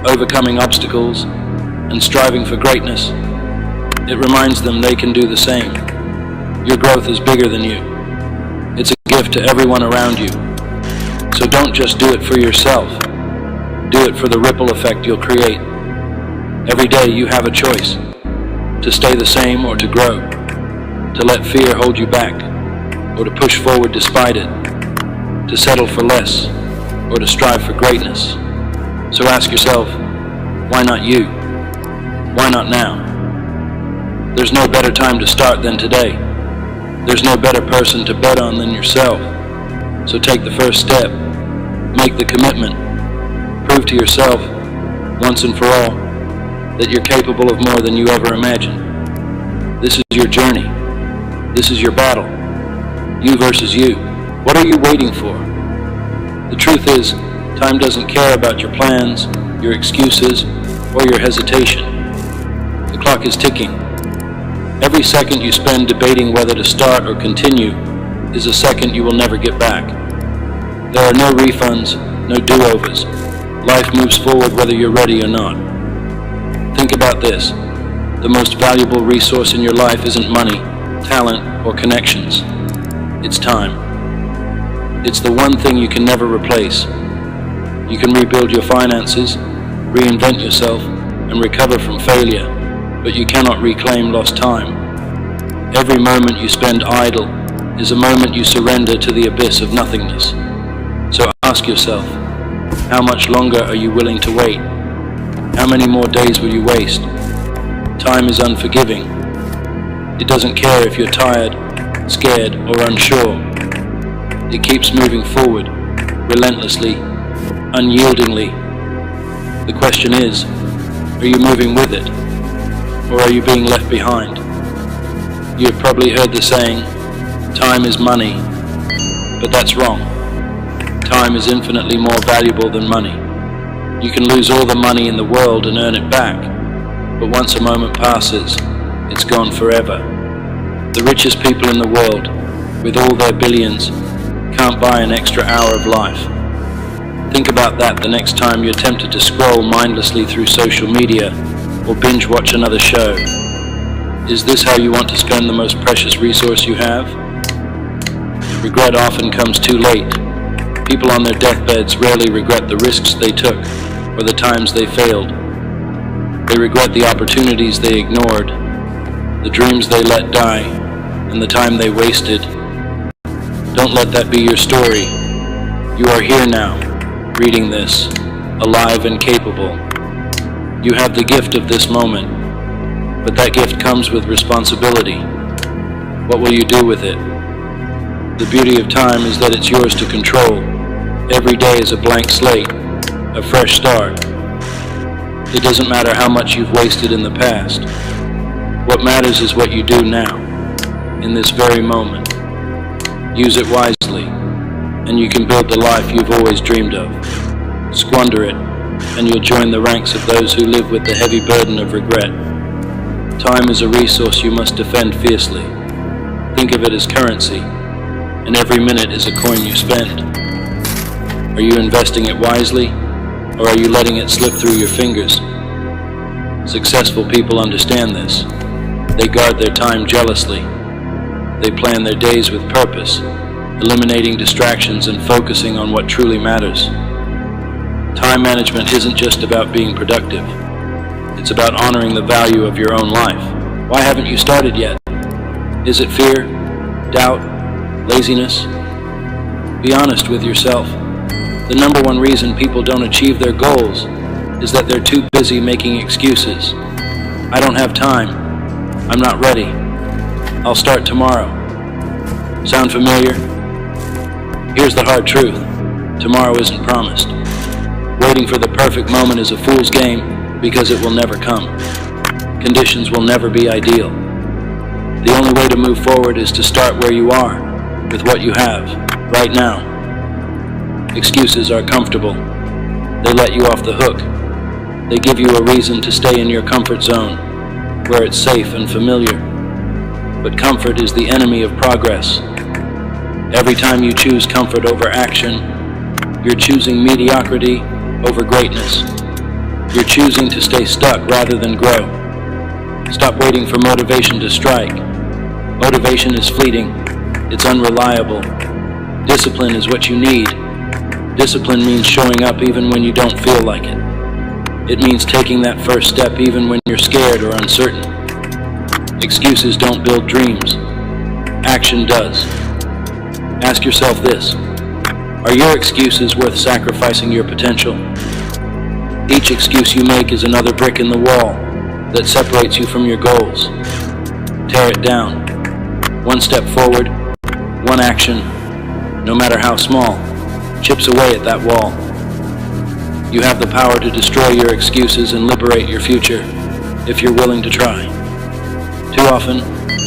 overcoming obstacles, and striving for greatness, it reminds them they can do the same. Your growth is bigger than you. It's a gift to everyone around you. So don't just do it for yourself. Do it for the ripple effect you'll create. Every day you have a choice, to stay the same or to grow, to let fear hold you back, or to push forward despite it, to settle for less, or to strive for greatness. So ask yourself, why not you? Why not now? There's no better time to start than today. There's no better person to bet on than yourself. So take the first step, make the commitment, prove to yourself, once and for all, that you're capable of more than you ever imagined. This is your journey. This is your battle. You versus you. What are you waiting for? The truth is, time doesn't care about your plans, your excuses, or your hesitation. The clock is ticking. Every second you spend debating whether to start or continue is a second you will never get back. There are no refunds, no do-overs. Life moves forward whether you're ready or not. Think about this. The most valuable resource in your life isn't money, talent, or connections. It's time. It's the one thing you can never replace. You can rebuild your finances, reinvent yourself, and recover from failure, but you cannot reclaim lost time. Every moment you spend idle is a moment you surrender to the abyss of nothingness. So ask yourself, how much longer are you willing to wait? How many more days will you waste? Time is unforgiving. It doesn't care if you're tired, scared, or unsure. It keeps moving forward, relentlessly, unyieldingly. The question is, are you moving with it, or are you being left behind? You have probably heard the saying, time is money, but that's wrong. Time is infinitely more valuable than money. You can lose all the money in the world and earn it back, but once a moment passes, it's gone forever. The richest people in the world, with all their billions, can't buy an extra hour of life. Think about that the next time you're tempted to scroll mindlessly through social media or binge watch another show. Is this how you want to spend the most precious resource you have? Regret often comes too late. People on their deathbeds rarely regret the risks they took or the times they failed. They regret the opportunities they ignored, the dreams they let die, and the time they wasted. Don't let that be your story. You are here now, reading this, alive and capable. You have the gift of this moment, but that gift comes with responsibility. What will you do with it? The beauty of time is that it's yours to control. Every day is a blank slate, a fresh start. It doesn't matter how much you've wasted in the past. What matters is what you do now, in this very moment. Use it wisely, and you can build the life you've always dreamed of. Squander it, and you'll join the ranks of those who live with the heavy burden of regret. Time is a resource you must defend fiercely. Think of it as currency, and every minute is a coin you spend. Are you investing it wisely, or are you letting it slip through your fingers? Successful people understand this. They guard their time jealously. They plan their days with purpose, eliminating distractions and focusing on what truly matters. Time management isn't just about being productive. It's about honoring the value of your own life. Why haven't you started yet? Is it fear, doubt, laziness? Be honest with yourself. The number one reason people don't achieve their goals is that they're too busy making excuses. I don't have time. I'm not ready. I'll start tomorrow. Sound familiar? Here's the hard truth. Tomorrow isn't promised. Waiting for the perfect moment is a fool's game because it will never come. Conditions will never be ideal. The only way to move forward is to start where you are, with what you have, right now. Excuses are comfortable. They let you off the hook. They give you a reason to stay in your comfort zone, where it's safe and familiar. But comfort is the enemy of progress. Every time you choose comfort over action, you're choosing mediocrity over greatness. You're choosing to stay stuck rather than grow. Stop waiting for motivation to strike. Motivation is fleeting. It's unreliable. Discipline is what you need. Discipline means showing up even when you don't feel like it. It means taking that first step even when you're scared or uncertain. Excuses don't build dreams. Action does. Ask yourself this: are your excuses worth sacrificing your potential? Each excuse you make is another brick in the wall that separates you from your goals. Tear it down. One step forward, one action, no matter how small, chips away at that wall. You have the power to destroy your excuses and liberate your future, if you're willing to try. Too often,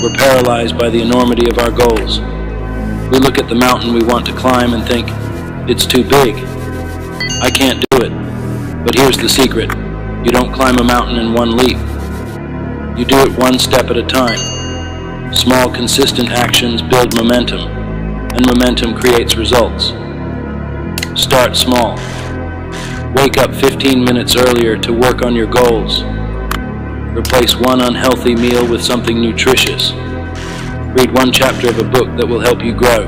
we're paralyzed by the enormity of our goals. We look at the mountain we want to climb and think, it's too big. I can't do it. But here's the secret. You don't climb a mountain in one leap. You do it one step at a time. Small, consistent actions build momentum, and momentum creates results. Start small. Wake up 15 minutes earlier to work on your goals. Replace one unhealthy meal with something nutritious. Read one chapter of a book that will help you grow.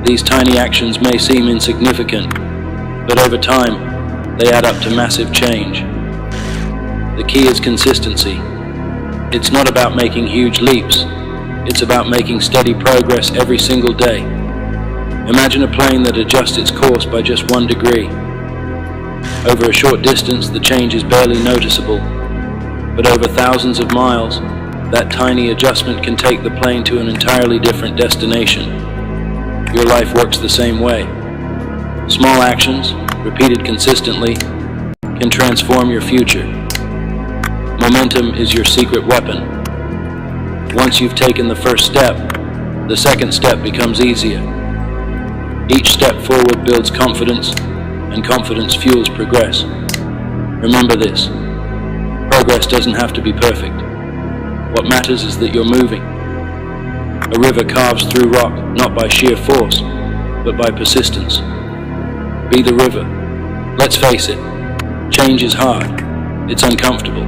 These tiny actions may seem insignificant, but over time, they add up to massive change. The key is consistency. It's not about making huge leaps. It's about making steady progress every single day. Imagine a plane that adjusts its course by just 1 degree. Over a short distance, the change is barely noticeable, but over thousands of miles, That tiny adjustment can take the plane to an entirely different destination. Your life works the same way. Small actions, repeated consistently, can transform your future. Momentum is your secret weapon. Once you've taken the first step, the second step becomes easier. Each step forward builds confidence, and confidence fuels progress. Remember this: progress doesn't have to be perfect. What matters is that you're moving. A river carves through rock not by sheer force, but by persistence. Be the river. Let's face it, change is hard. It's uncomfortable.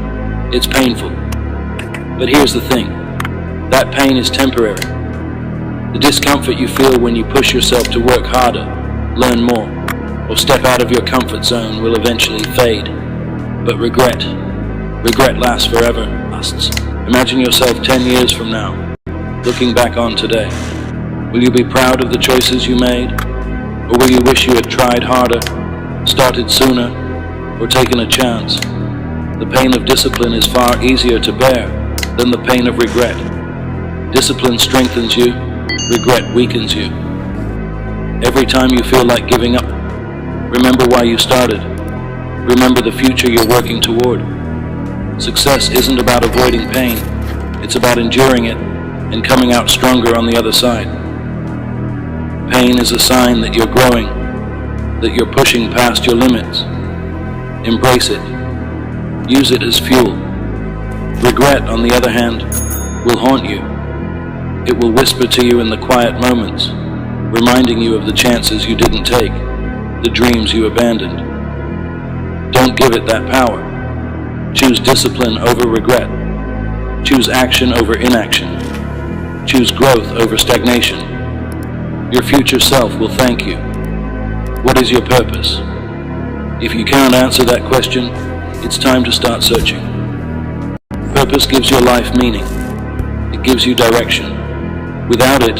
It's painful. But here's the thing. That pain is temporary. The discomfort you feel when you push yourself to work harder, learn more, or step out of your comfort zone will eventually fade. But regret lasts forever. Imagine yourself 10 years from now, looking back on today. Will you be proud of the choices you made? Or will you wish you had tried harder, started sooner, or taken a chance? The pain of discipline is far easier to bear than the pain of regret. Discipline strengthens you, regret weakens you. Every time you feel like giving up, remember why you started. Remember the future you're working toward. Success isn't about avoiding pain, it's about enduring it and coming out stronger on the other side. Pain is a sign that you're growing, that you're pushing past your limits. Embrace it. Use it as fuel. Regret, on the other hand, will haunt you. It will whisper to you in the quiet moments, reminding you of the chances you didn't take, the dreams you abandoned. Don't give it that power. Choose discipline over regret. Choose action over inaction. Choose growth over stagnation. Your future self will thank you. What is your purpose? If you can't answer that question, it's time to start searching. Purpose gives your life meaning. It gives you direction. Without it,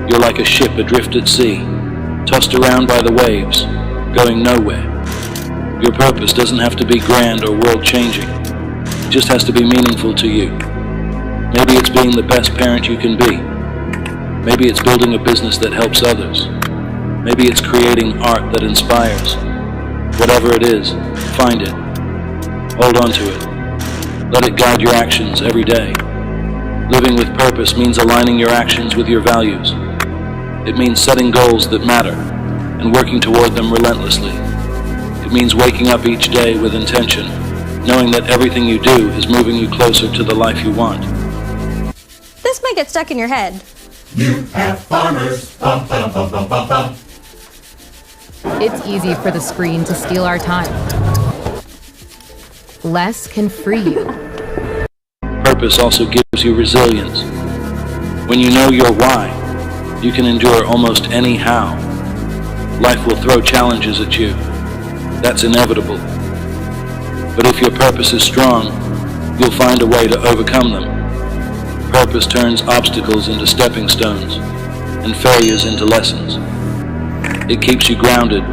you're like a ship adrift at sea, tossed around by the waves, going nowhere. Your purpose doesn't have to be grand or world-changing. It just has to be meaningful to you. Maybe it's being the best parent you can be. Maybe it's building a business that helps others. Maybe it's creating art that inspires. Whatever it is, find it. Hold on to it. Let it guide your actions every day. Living with purpose means aligning your actions with your values. It means setting goals that matter and working toward them relentlessly. It means waking up each day with intention, knowing that everything you do is moving you closer to the life you want. This might get stuck in your head. You have farmers. Bum, bum, bum, bum, bum, bum. It's easy for the screen to steal our time. Less can free you. Purpose also gives you resilience. When you know your why, you can endure almost any how. Life will throw challenges at you. That's inevitable. But if your purpose is strong, you'll find a way to overcome them. Purpose turns obstacles into stepping stones and failures into lessons. It keeps you grounded,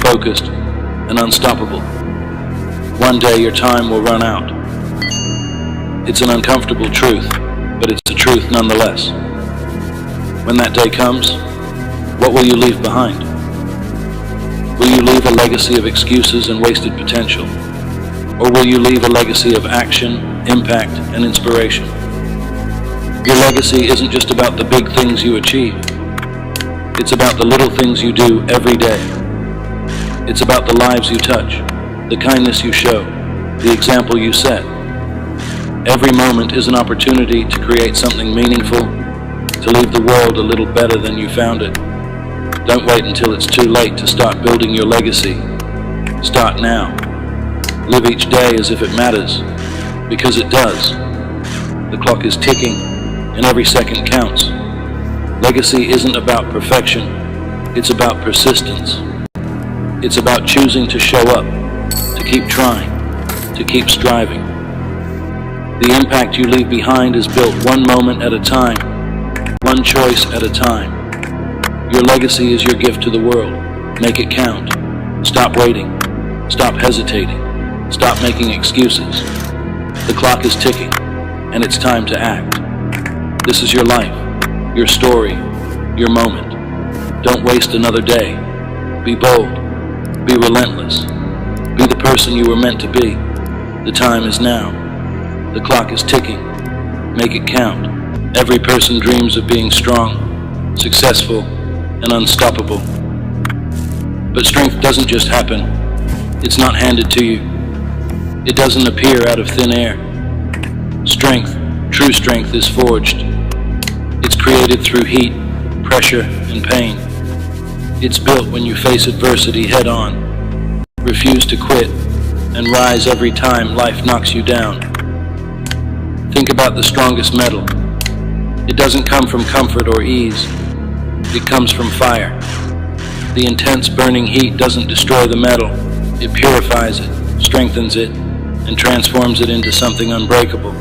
focused, and unstoppable. One day your time will run out. It's an uncomfortable truth, but it's a truth nonetheless. When that day comes, what will you leave behind? Will you leave a legacy of excuses and wasted potential? Or will you leave a legacy of action, impact, and inspiration? Your legacy isn't just about the big things you achieve. It's about the little things you do every day. It's about the lives you touch, the kindness you show, the example you set. Every moment is an opportunity to create something meaningful, to leave the world a little better than you found it. Don't wait until it's too late to start building your legacy. Start now. Live each day as if it matters, because it does. The clock is ticking, and every second counts. Legacy isn't about perfection, it's about persistence. It's about choosing to show up, to keep trying, to keep striving. The impact you leave behind is built one moment at a time, one choice at a time. Your legacy is your gift to the world. Make it count. Stop waiting. Stop hesitating. Stop making excuses. The clock is ticking. and it's time to act. This is your life, your story, your moment. Don't waste another day. Be bold. Be relentless. Be the person you were meant to be. The time is now. The clock is ticking. Make it count. Every person dreams of being strong, successful, and unstoppable. But strength doesn't just happen. It's not handed to you. It doesn't appear out of thin air. Strength, true strength, is forged. It's created through heat, pressure, and pain. It's built when you face adversity head on, refuse to quit, and rise every time life knocks you down. Think about the strongest metal. It doesn't come from comfort or ease. It comes from fire. The intense burning heat doesn't destroy the metal. It purifies it, strengthens it, and transforms it into something unbreakable.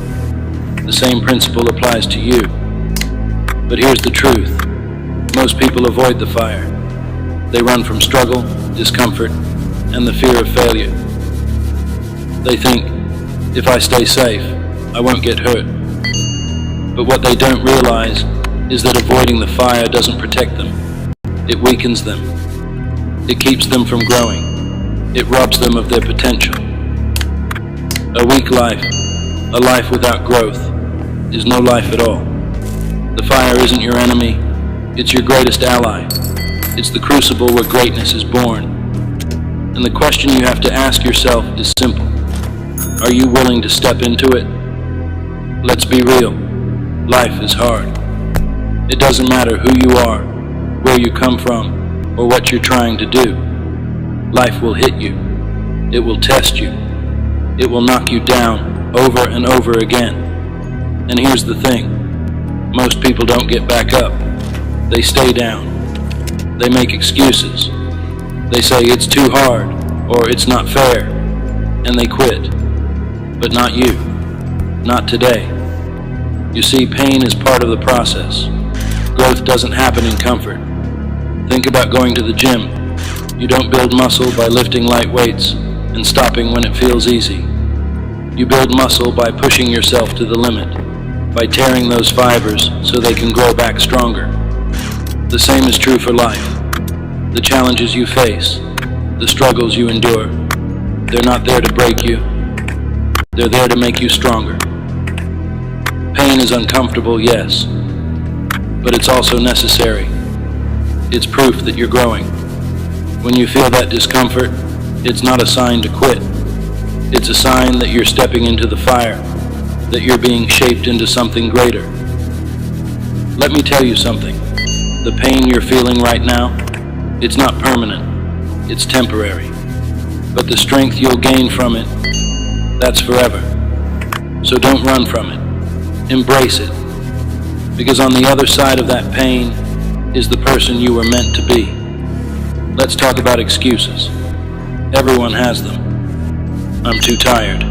The same principle applies to you. But here's the truth. Most people avoid the fire. They run from struggle, discomfort, and the fear of failure. They think, if I stay safe, I won't get hurt. But what they don't realize is that avoiding the fire doesn't protect them. It weakens them. It keeps them from growing. It robs them of their potential. A weak life, a life without growth, is no life at all. The fire isn't your enemy, it's your greatest ally. It's the crucible where greatness is born. And the question you have to ask yourself is simple. Are you willing to step into it? Let's be real. Life is hard. It doesn't matter who you are, where you come from, or what you're trying to do. Life will hit you. It will test you. It will knock you down over and over again. And here's the thing. Most people don't get back up. They stay down. They make excuses. They say it's too hard or it's not fair, and they quit. But not you. Not today. You see, pain is part of the process. Growth doesn't happen in comfort. Think about going to the gym. You don't build muscle by lifting light weights and stopping when it feels easy. You build muscle by pushing yourself to the limit, by tearing those fibers so they can grow back stronger. The same is true for life. The challenges you face, the struggles you endure, they're not there to break you. They're there to make you stronger. Pain is uncomfortable, yes, but it's also necessary. It's proof that you're growing. When you feel that discomfort, it's not a sign to quit. It's a sign that you're stepping into the fire, that you're being shaped into something greater. Let me tell you something. The pain you're feeling right now, it's not permanent. It's temporary. But the strength you'll gain from it, that's forever. So don't run from it. Embrace it. Because on the other side of that pain is the person you were meant to be. Let's talk about excuses. Everyone has them. I'm too tired.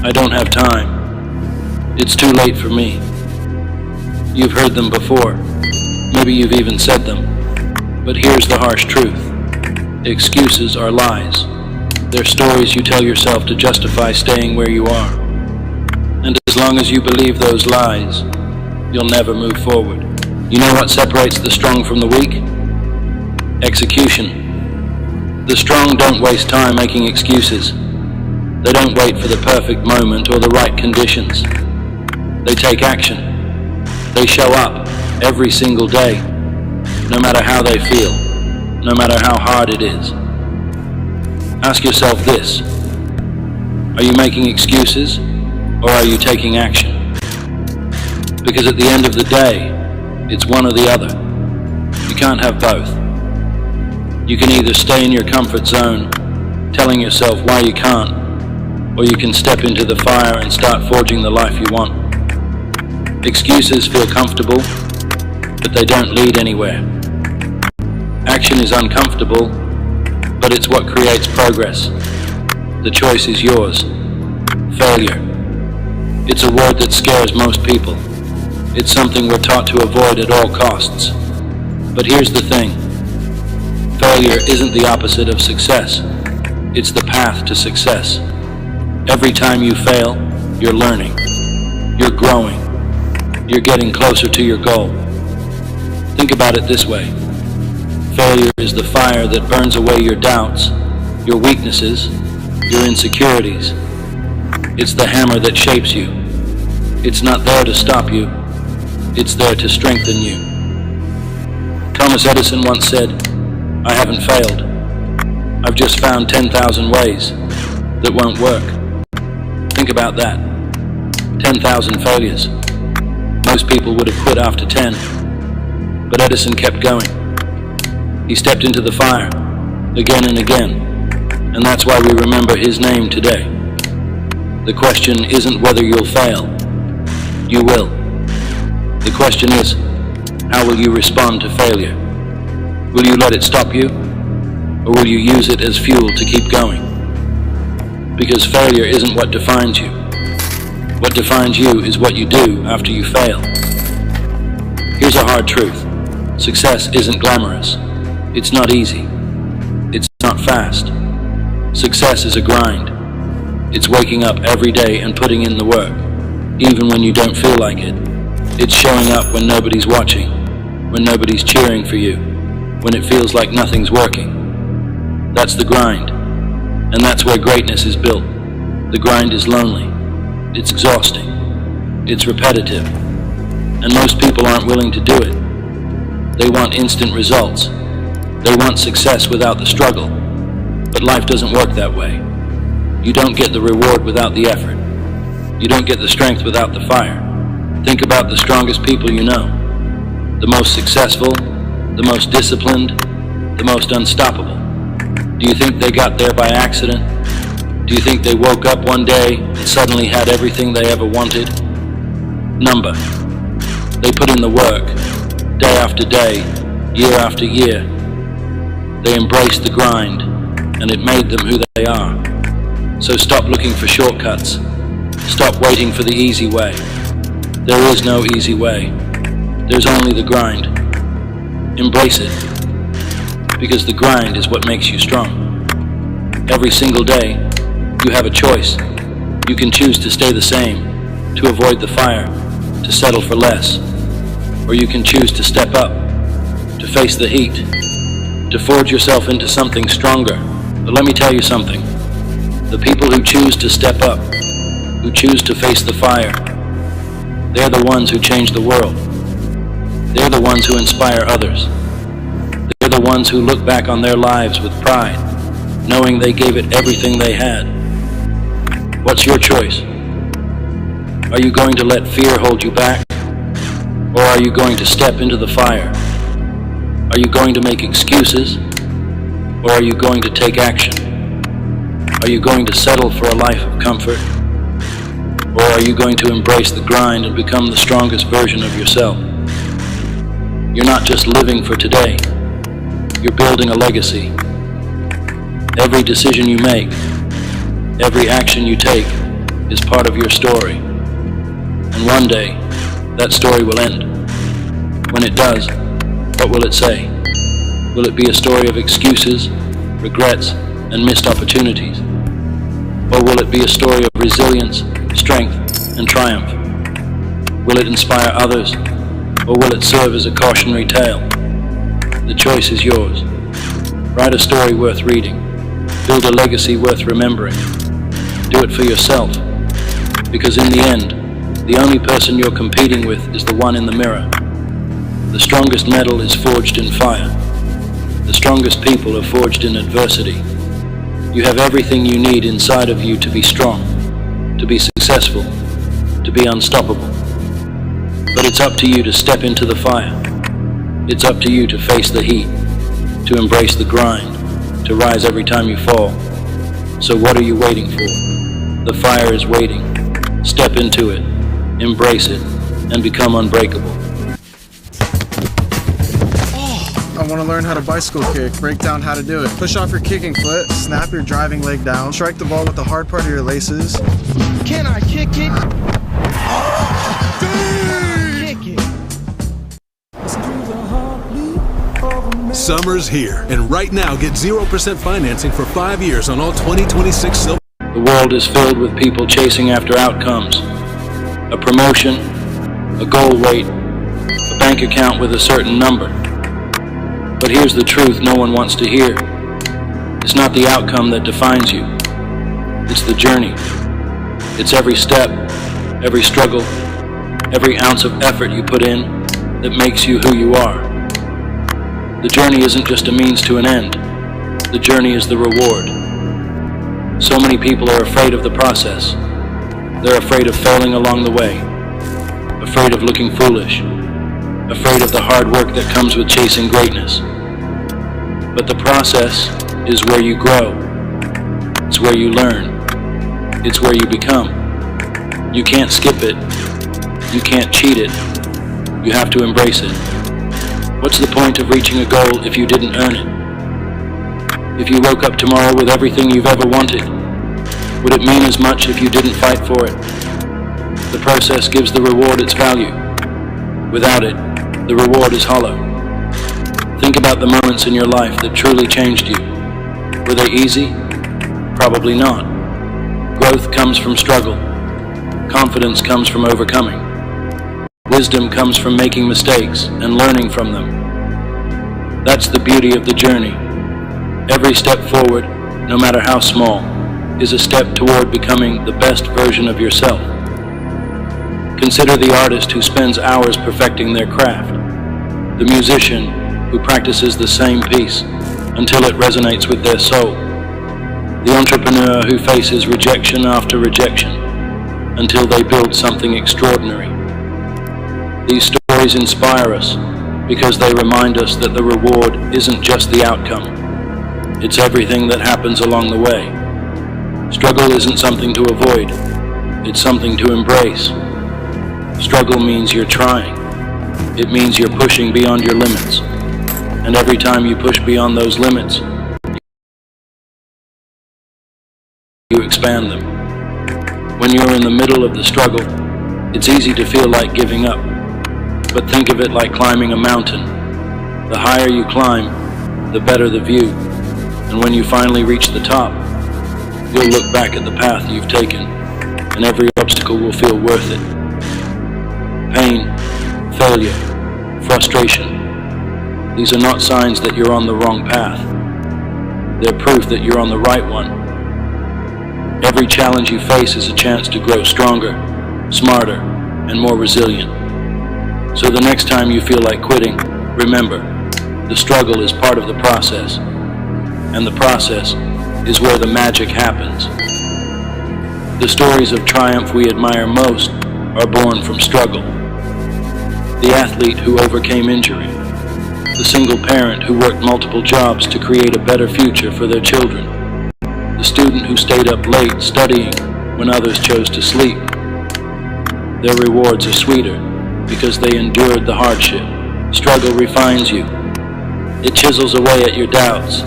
I don't have time. It's too late for me. You've heard them before. Maybe you've even said them. But here's the harsh truth. Excuses are lies. They're stories you tell yourself to justify staying where you are. And as long as you believe those lies, you'll never move forward. You know what separates the strong from the weak? Execution. The strong don't waste time making excuses. They don't wait for the perfect moment or the right conditions. They take action. They show up every single day, no matter how they feel, no matter how hard it is. Ask yourself this. Are you making excuses or are you taking action? Because at the end of the day, it's one or the other. You can't have both. You can either stay in your comfort zone, telling yourself why you can't, or you can step into the fire and start forging the life you want. Excuses feel comfortable, but they don't lead anywhere. Action is uncomfortable, but it's what creates progress. The choice is yours. Failure. It's a word that scares most people. It's something we're taught to avoid at all costs. But here's the thing. Failure isn't the opposite of success. It's the path to success. Every time you fail, you're learning. You're growing. You're getting closer to your goal. Think about it this way. Failure is the fire that burns away your doubts, your weaknesses, your insecurities. It's the hammer that shapes you. It's not there to stop you. It's there to strengthen you. Thomas Edison once said, "I haven't failed. I've just found 10,000 ways that won't work." Think about that. 10,000 failures. Most people would have quit after 10. But Edison kept going. He stepped into the fire again and again. And that's why we remember his name today. The question isn't whether you'll fail. You will. The question is, how will you respond to failure? Will you let it stop you? Or will you use it as fuel to keep going? Because failure isn't what defines you. What defines you is what you do after you fail. Here's a hard truth. Success isn't glamorous. It's not easy. It's not fast. Success is a grind. It's waking up every day and putting in the work, even when you don't feel like it. It's showing up when nobody's watching, when nobody's cheering for you, when it feels like nothing's working. That's the grind. And that's where greatness is built. The grind is lonely. It's exhausting. It's repetitive. And most people aren't willing to do it. They want instant results. They want success without the struggle. But life doesn't work that way. You don't get the reward without the effort. You don't get the strength without the fire. Think about the strongest people you know. The most successful, the most disciplined, the most unstoppable. Do you think they got there by accident? Do you think they woke up one day and suddenly had everything they ever wanted? Number. They put in the work, day after day, year after year. They embraced the grind, and it made them who they are. So stop looking for shortcuts. Stop waiting for the easy way. There is no easy way. There's only the grind. Embrace it. Because the grind is what makes you strong. Every single day, you have a choice. You can choose to stay the same, to avoid the fire, to settle for less. Or you can choose to step up, to face the heat, to forge yourself into something stronger. But let me tell you something. The people who choose to step up, who choose to face the fire, they're the ones who change the world. They're the ones who inspire others. They're the ones who look back on their lives with pride, knowing they gave it everything they had. What's your choice? Are you going to let fear hold you back? Or are you going to step into the fire? Are you going to make excuses? Or are you going to take action? Are you going to settle for a life of comfort? Or are you going to embrace the grind and become the strongest version of yourself? You're not just living for today. You're building a legacy. Every decision you make, every action you take is part of your story. And one day, that story will end. When it does, what will it say? Will it be a story of excuses, regrets, and missed opportunities? Or will it be a story of resilience, strength, and triumph? Will it inspire others, or will it serve as a cautionary tale? The choice is yours. Write a story worth reading. Build a legacy worth remembering. Do it for yourself, because in the end, the only person you're competing with is the one in the mirror. The strongest metal is forged in fire. The strongest people are forged in adversity. You have everything you need inside of you to be strong, to be successful, to be unstoppable. But it's up to you to step into the fire. It's up to you to face the heat, to embrace the grind, to rise every time you fall. So what are you waiting for? The fire is waiting. Step into it, embrace it, and become unbreakable. I want to learn how to bicycle kick, break down how to do it. Push off your kicking foot, snap your driving leg down, strike the ball with the hard part of your laces. Can I kick it? Kick it. Summer's here, and right now get 0% financing for 5 years on all 2026 Silver. The world is filled with people chasing after outcomes, a promotion, a goal weight, a bank account with a certain number. But here's the truth no one wants to hear. It's not the outcome that defines you. It's the journey. It's every step, every struggle, every ounce of effort you put in that makes you who you are. The journey isn't just a means to an end. The journey is the reward. So many people are afraid of the process. They're afraid of failing along the way, afraid of looking foolish, afraid of the hard work that comes with chasing greatness. But the process is where you grow. It's where you learn. It's where you become. You can't skip it. You can't cheat it. You have to embrace it. What's the point of reaching a goal if you didn't earn it? If you woke up tomorrow with everything you've ever wanted, would it mean as much if you didn't fight for it? The process gives the reward its value. Without it, the reward is hollow. Think about the moments in your life that truly changed you. Were they easy? Probably not. Growth comes from struggle. Confidence comes from overcoming. Wisdom comes from making mistakes and learning from them. That's the beauty of the journey. Every step forward, no matter how small, is a step toward becoming the best version of yourself. Consider the artist who spends hours perfecting their craft, the musician who practices the same piece until it resonates with their soul, the entrepreneur who faces rejection after rejection until they build something extraordinary. These stories inspire us because they remind us that the reward isn't just the outcome. It's everything that happens along the way. Struggle isn't something to avoid. It's something to embrace. Struggle means you're trying. It means you're pushing beyond your limits. And every time you push beyond those limits, you expand them. When you're in the middle of the struggle, it's easy to feel like giving up. But think of it like climbing a mountain. The higher you climb, the better the view. And when you finally reach the top, you'll look back at the path you've taken, and every obstacle will feel worth it. Pain, failure, frustration. These are not signs that you're on the wrong path. They're proof that you're on the right one. Every challenge you face is a chance to grow stronger, smarter, and more resilient. So the next time you feel like quitting, remember, the struggle is part of the process. And the process is where the magic happens. The stories of triumph we admire most are born from struggle. The athlete who overcame injury, the single parent who worked multiple jobs to create a better future for their children, the student who stayed up late studying when others chose to sleep. Their rewards are sweeter because they endured the hardship. Struggle refines you. It chisels away at your doubts,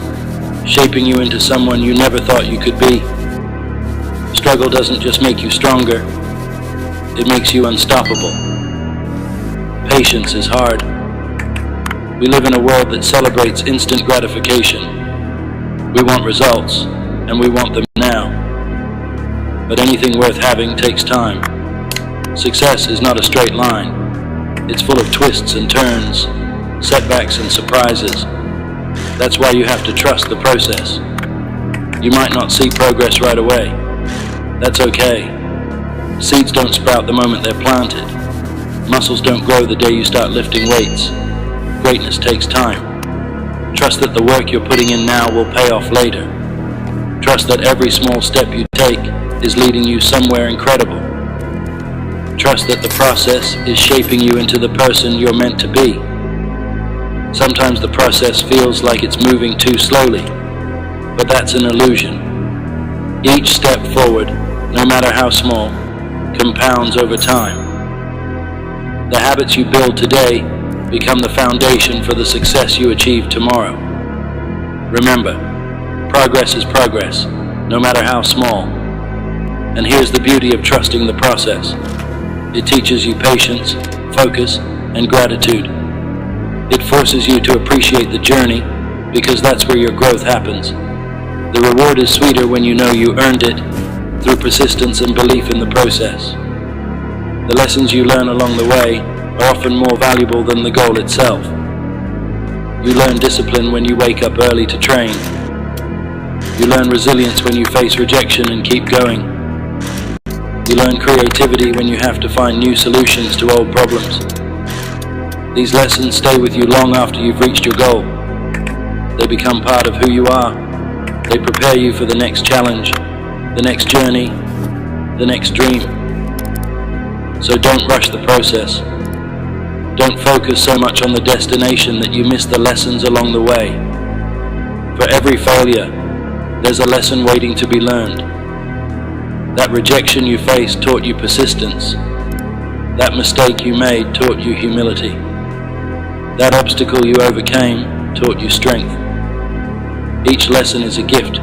shaping you into someone you never thought you could be. Struggle doesn't just make you stronger, it makes you unstoppable. Patience is hard. We live in a world that celebrates instant gratification. We want results, and we want them now. But anything worth having takes time. Success is not a straight line. It's full of twists and turns, setbacks and surprises. That's why you have to trust the process. You might not see progress right away. That's okay. Seeds don't sprout the moment they're planted. Muscles don't grow the day you start lifting weights. Greatness takes time. Trust that the work you're putting in now will pay off later. Trust that every small step you take is leading you somewhere incredible. Trust that the process is shaping you into the person you're meant to be. Sometimes the process feels like it's moving too slowly, but that's an illusion. Each step forward, no matter how small, compounds over time. The habits you build today become the foundation for the success you achieve tomorrow. Remember, progress is progress, no matter how small. And here's the beauty of trusting the process. It teaches you patience, focus, and gratitude. It forces you to appreciate the journey because that's where your growth happens. The reward is sweeter when you know you earned it through persistence and belief in the process. The lessons you learn along the way are often more valuable than the goal itself. You learn discipline when you wake up early to train. You learn resilience when you face rejection and keep going. You learn creativity when you have to find new solutions to old problems. These lessons stay with you long after you've reached your goal. They become part of who you are. They prepare you for the next challenge, the next journey, the next dream. So don't rush the process. Don't focus so much on the destination that you miss the lessons along the way. For every failure, there's a lesson waiting to be learned. That rejection you faced taught you persistence. That mistake you made taught you humility. That obstacle you overcame taught you strength. Each lesson is a gift,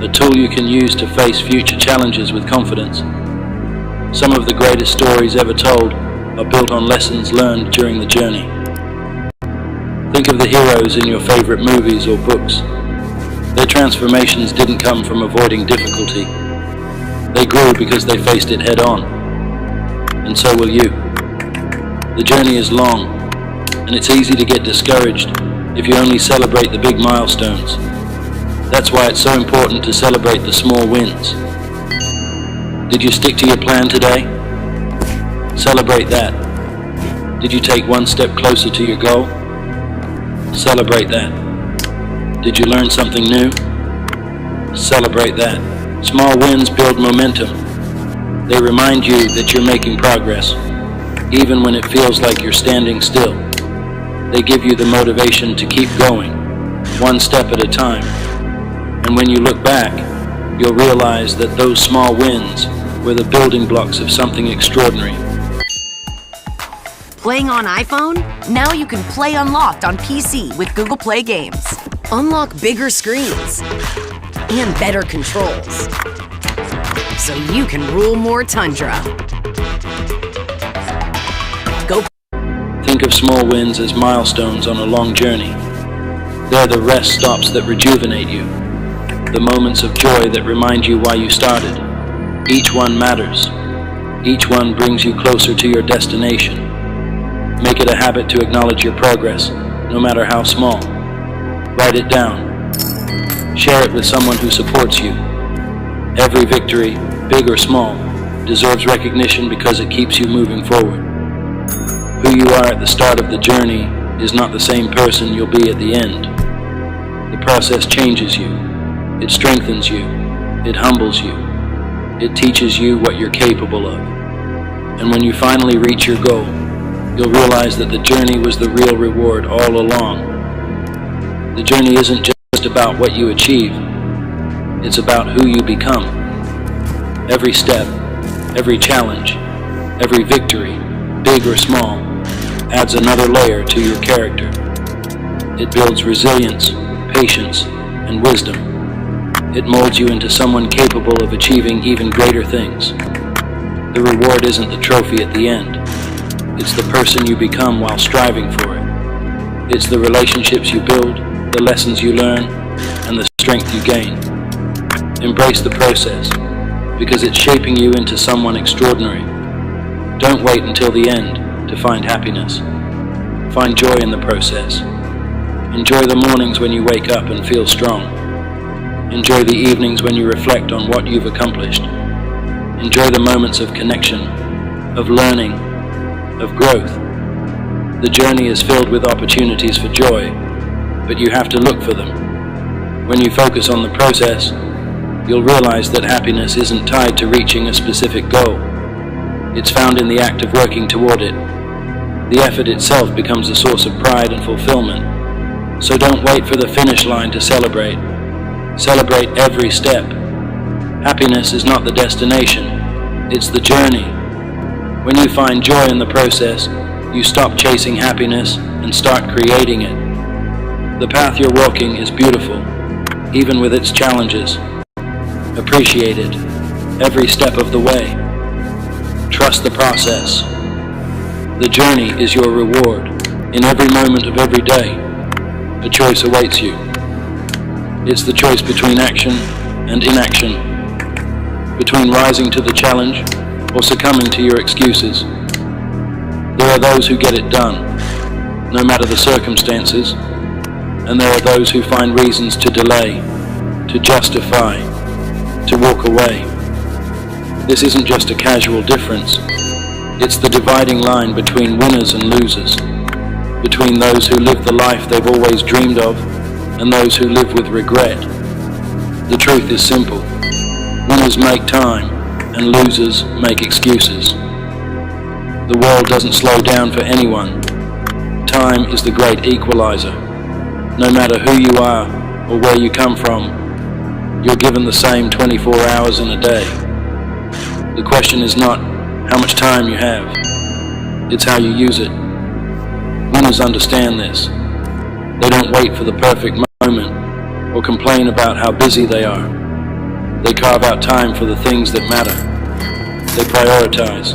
a tool you can use to face future challenges with confidence. Some of the greatest stories ever told are built on lessons learned during the journey. Think of the heroes in your favorite movies or books. Their transformations didn't come from avoiding difficulty. They grew because they faced it head on. And so will you. The journey is long, and it's easy to get discouraged if you only celebrate the big milestones. That's why it's so important to celebrate the small wins. Did you stick to your plan today? Celebrate that. Did you take one step closer to your goal? Celebrate that. Did you learn something new? Celebrate that. Small wins build momentum. They remind you that you're making progress, even when it feels like you're standing still. They give you the motivation to keep going, one step at a time. And when you look back, you'll realize that those small wins were the building blocks of something extraordinary. Playing on iPhone? Now you can play Unlocked on PC with Google Play Games. Unlock bigger screens and better controls, so you can rule more Tundra. Go. Think of small wins as milestones on a long journey. They're the rest stops that rejuvenate you, the moments of joy that remind you why you started. Each one matters. Each one brings you closer to your destination. Make it a habit to acknowledge your progress, no matter how small. Write it down. Share it with someone who supports you. Every victory, big or small, deserves recognition because it keeps you moving forward. Who you are at the start of the journey is not the same person you'll be at the end. The process changes you. It strengthens you. It humbles you. It teaches you what you're capable of. And when you finally reach your goal, you'll realize that the journey was the real reward all along. The journey isn't just about what you achieve. It's about who you become. Every step, every challenge, every victory, big or small, adds another layer to your character. It builds resilience, patience, and wisdom. It molds you into someone capable of achieving even greater things. The reward isn't the trophy at the end. It's the person you become while striving for it. It's the relationships you build, the lessons you learn, and the strength you gain. Embrace the process, because it's shaping you into someone extraordinary. Don't wait until the end to find happiness. Find joy in the process. Enjoy the mornings when you wake up and feel strong. Enjoy the evenings when you reflect on what you've accomplished. Enjoy the moments of connection, of learning, of growth. The journey is filled with opportunities for joy, but you have to look for them. When you focus on the process, you'll realize that happiness isn't tied to reaching a specific goal. It's found in the act of working toward it. The effort itself becomes a source of pride and fulfillment. So don't wait for the finish line to celebrate. Celebrate every step. Happiness is not the destination, it's the journey. When you find joy in the process, you stop chasing happiness and start creating it. The path you're walking is beautiful, even with its challenges. Appreciate it, every step of the way. Trust the process. The journey is your reward. In every moment of every day, a choice awaits you. It's the choice between action and inaction, between rising to the challenge or succumbing to your excuses. There are those who get it done, no matter the circumstances, and there are those who find reasons to delay, to justify, to walk away. This isn't just a casual difference. It's the dividing line between winners and losers, between those who live the life they've always dreamed of and those who live with regret. The truth is simple. Winners make time and losers make excuses. The world doesn't slow down for anyone. Time is the great equalizer. No matter who you are or where you come from, you're given the same 24 hours in a day. The question is not how much time you have, it's how you use it. Winners understand this. They don't wait for the perfect moment or complain about how busy they are. They carve out time for the things that matter. They prioritize.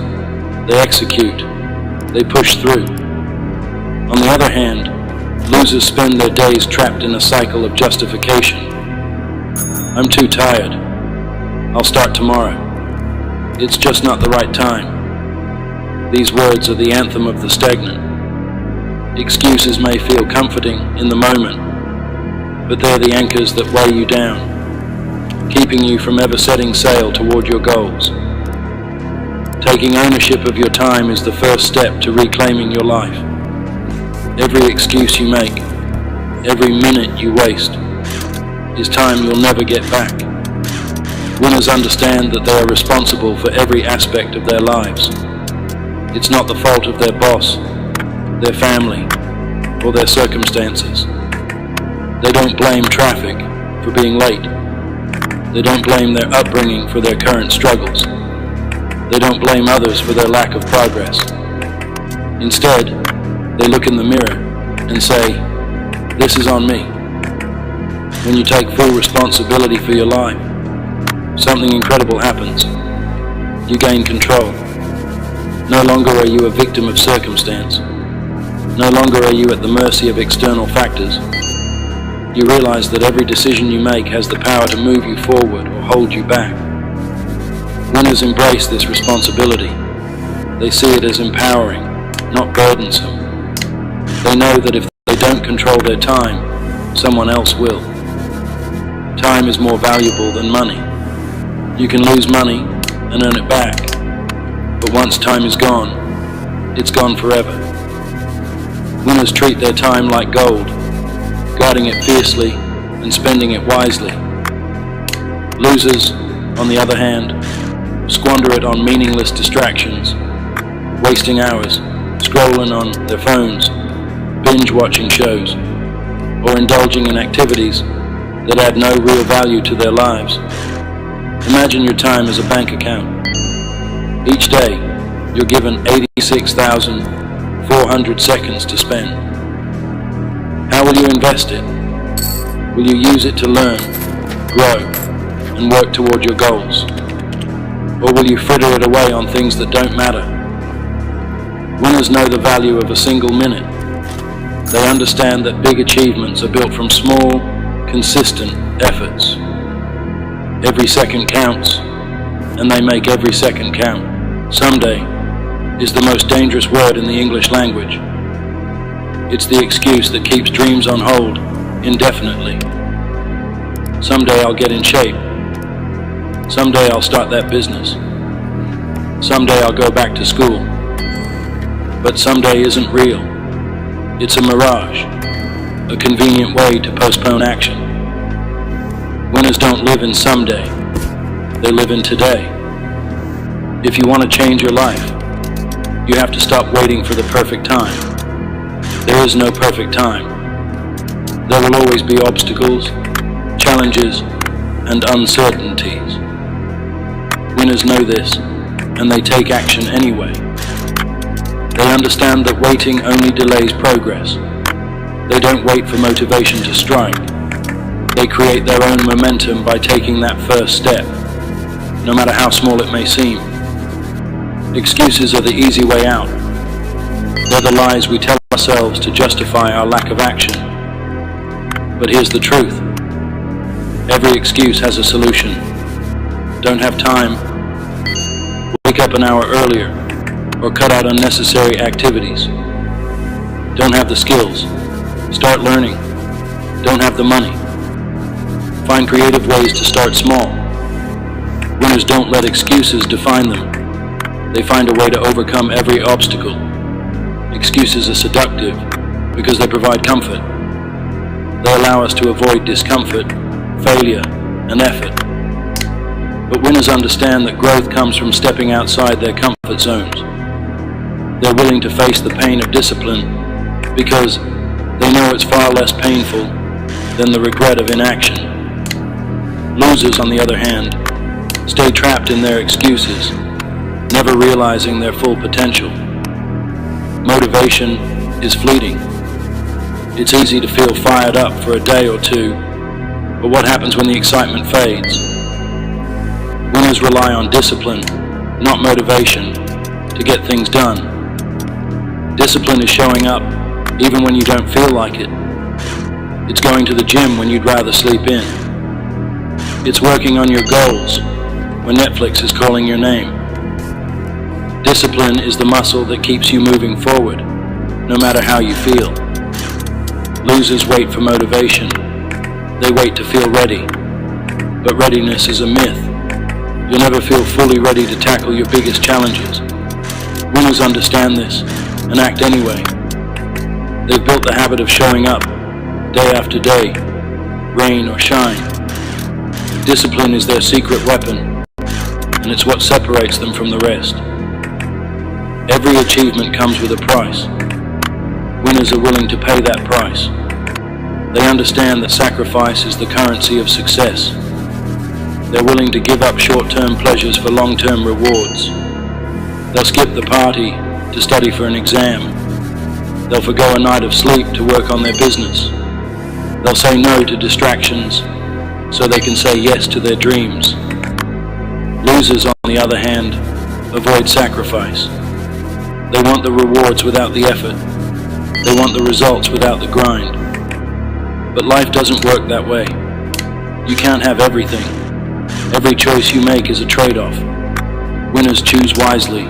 They execute. They push through. On the other hand, losers spend their days trapped in a cycle of justification. I'm too tired. I'll start tomorrow. It's just not the right time. These words are the anthem of the stagnant. Excuses may feel comforting in the moment, but they're the anchors that weigh you down, keeping you from ever setting sail toward your goals. Taking ownership of your time is the first step to reclaiming your life. Every excuse you make, every minute you waste, is time you'll never get back. Winners understand that they are responsible for every aspect of their lives. It's not the fault of their boss, their family, or their circumstances. They don't blame traffic for being late. They don't blame their upbringing for their current struggles. They don't blame others for their lack of progress. Instead, they look in the mirror and say, "This is on me." When you take full responsibility for your life, something incredible happens. You gain control. No longer are you a victim of circumstance. No longer are you at the mercy of external factors. You realize that every decision you make has the power to move you forward or hold you back. Winners embrace this responsibility. They see it as empowering, not burdensome. They know that if they don't control their time, someone else will. Time is more valuable than money. You can lose money and earn it back, but once time is gone, it's gone forever. Winners treat their time like gold, guarding it fiercely and spending it wisely. Losers, on the other hand, squander it on meaningless distractions, wasting hours scrolling on their phones, binge-watching shows, or indulging in activities that add no real value to their lives. Imagine your time as a bank account. Each day, you're given 86,400 seconds to spend. How will you invest it? Will you use it to learn, grow, and work toward your goals? Or will you fritter it away on things that don't matter? Winners know the value of a single minute. They understand that big achievements are built from small, consistent efforts. Every second counts, and they make every second count. Someday is the most dangerous word in the English language. It's the excuse that keeps dreams on hold indefinitely. Someday I'll get in shape. Someday I'll start that business. Someday I'll go back to school. But someday isn't real. It's a mirage, a convenient way to postpone action. Winners don't live in someday, they live in today. If you want to change your life, you have to stop waiting for the perfect time. There is no perfect time. There will always be obstacles, challenges, and uncertainties. Winners know this, and they take action anyway. They understand that waiting only delays progress. They don't wait for motivation to strike. They create their own momentum by taking that first step, no matter how small it may seem. Excuses are the easy way out. They're the lies we tell ourselves to justify our lack of action. But here's the truth. Every excuse has a solution. Don't have time? Wake wake up an hour earlier, or cut out unnecessary activities. Don't have the skills. Start learning. Don't have the money. Find creative ways to start small. Winners don't let excuses define them. They find a way to overcome every obstacle. Excuses are seductive because they provide comfort. They allow us to avoid discomfort, failure, and effort. But winners understand that growth comes from stepping outside their comfort zones. They're willing to face the pain of discipline because they know it's far less painful than the regret of inaction. Losers, on the other hand, stay trapped in their excuses, never realizing their full potential. Motivation is fleeting. It's easy to feel fired up for a day or two, but what happens when the excitement fades? Winners rely on discipline, not motivation, to get things done. Discipline is showing up even when you don't feel like it. It's going to the gym when you'd rather sleep in. It's working on your goals when Netflix is calling your name. Discipline is the muscle that keeps you moving forward, no matter how you feel. Losers wait for motivation. They wait to feel ready. But readiness is a myth. You'll never feel fully ready to tackle your biggest challenges. Winners understand this and act anyway. They've built the habit of showing up day after day, rain or shine. Discipline is their secret weapon, and it's what separates them from the rest. Every achievement comes with a price. Winners are willing to pay that price. They understand that sacrifice is the currency of success. They're willing to give up short-term pleasures for long-term rewards. They'll skip the party to study for an exam. They'll forgo a night of sleep to work on their business. They'll say no to distractions so they can say yes to their dreams. Losers, on the other hand, avoid sacrifice. They want the rewards without the effort. They want the results without the grind. But life doesn't work that way. You can't have everything. Every choice you make is a trade-off. Winners choose wisely.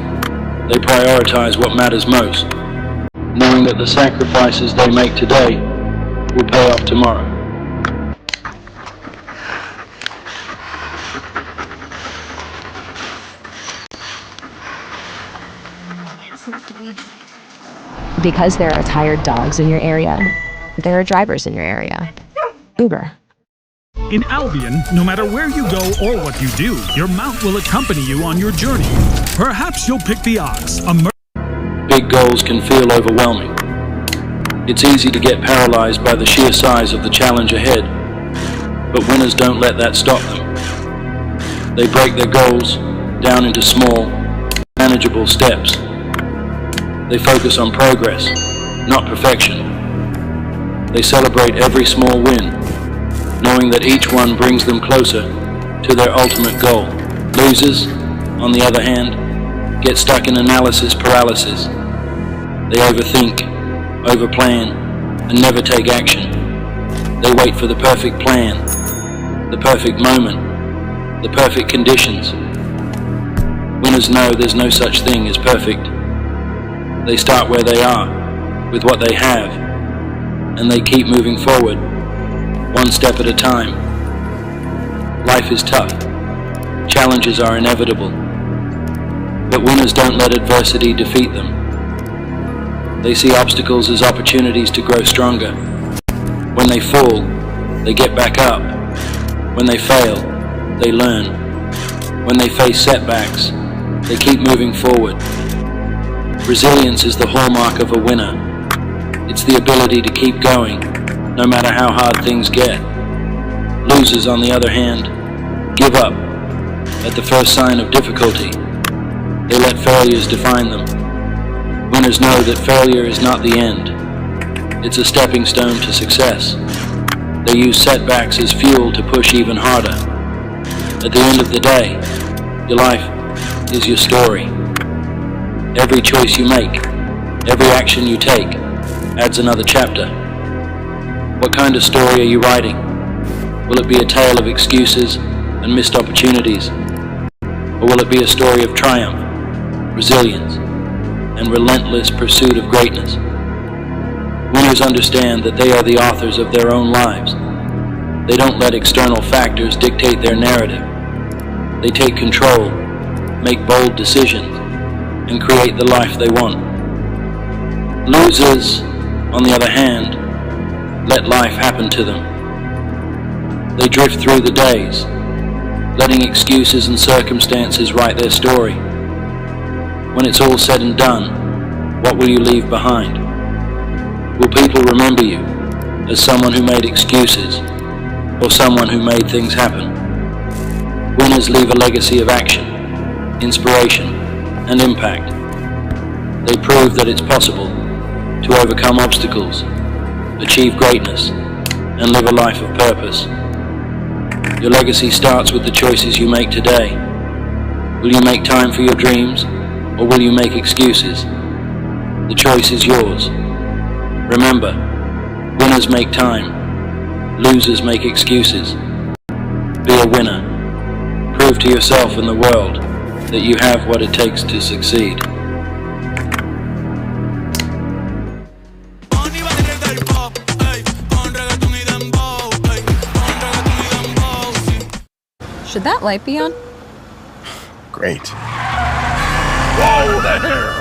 They prioritize what matters most, knowing that the sacrifices they make today will pay off tomorrow. Because there are tired dogs in your area, there are drivers in your area. Uber. In Albion, no matter where you go or what you do, your mount will accompany you on your journey. Perhaps you'll pick the ox. Big goals can feel overwhelming. It's easy to get paralyzed by the sheer size of the challenge ahead, but winners don't let that stop them. They break their goals down into small, manageable steps. They focus on progress, not perfection. They celebrate every small win, knowing that each one brings them closer to their ultimate goal. Losers, on the other hand, get stuck in analysis paralysis. They overthink, overplan, and never take action. They wait for the perfect plan, the perfect moment, the perfect conditions. Winners know there's no such thing as perfect. They start where they are, with what they have, and they keep moving forward, one step at a time. Life is tough. Challenges are inevitable. But winners don't let adversity defeat them. They see obstacles as opportunities to grow stronger. When they fall, they get back up. When they fail, they learn. When they face setbacks, they keep moving forward. Resilience is the hallmark of a winner. It's the ability to keep going, no matter how hard things get. Losers, on the other hand, give up at the first sign of difficulty. They let failures define them. Winners know that failure is not the end. It's a stepping stone to success. They use setbacks as fuel to push even harder. At the end of the day, your life is your story. Every choice you make, every action you take, adds another chapter. What kind of story are you writing? Will it be a tale of excuses and missed opportunities? Or will it be a story of triumph, resilience, and relentless pursuit of greatness. Winners understand that they are the authors of their own lives. They don't let external factors dictate their narrative. They take control, make bold decisions, and create the life they want. Losers, on the other hand, let life happen to them. They drift through the days, letting excuses and circumstances write their story. When it's all said and done, what will you leave behind? Will people remember you as someone who made excuses or someone who made things happen? Winners leave a legacy of action, inspiration, and impact. They prove that it's possible to overcome obstacles, achieve greatness, and live a life of purpose. Your legacy starts with the choices you make today. Will you make time for your dreams, or will you make excuses? The choice is yours. Remember, winners make time, losers make excuses. Be a winner. Prove to yourself and the world that you have what it takes to succeed. Should that light be on? Great. Whoa there!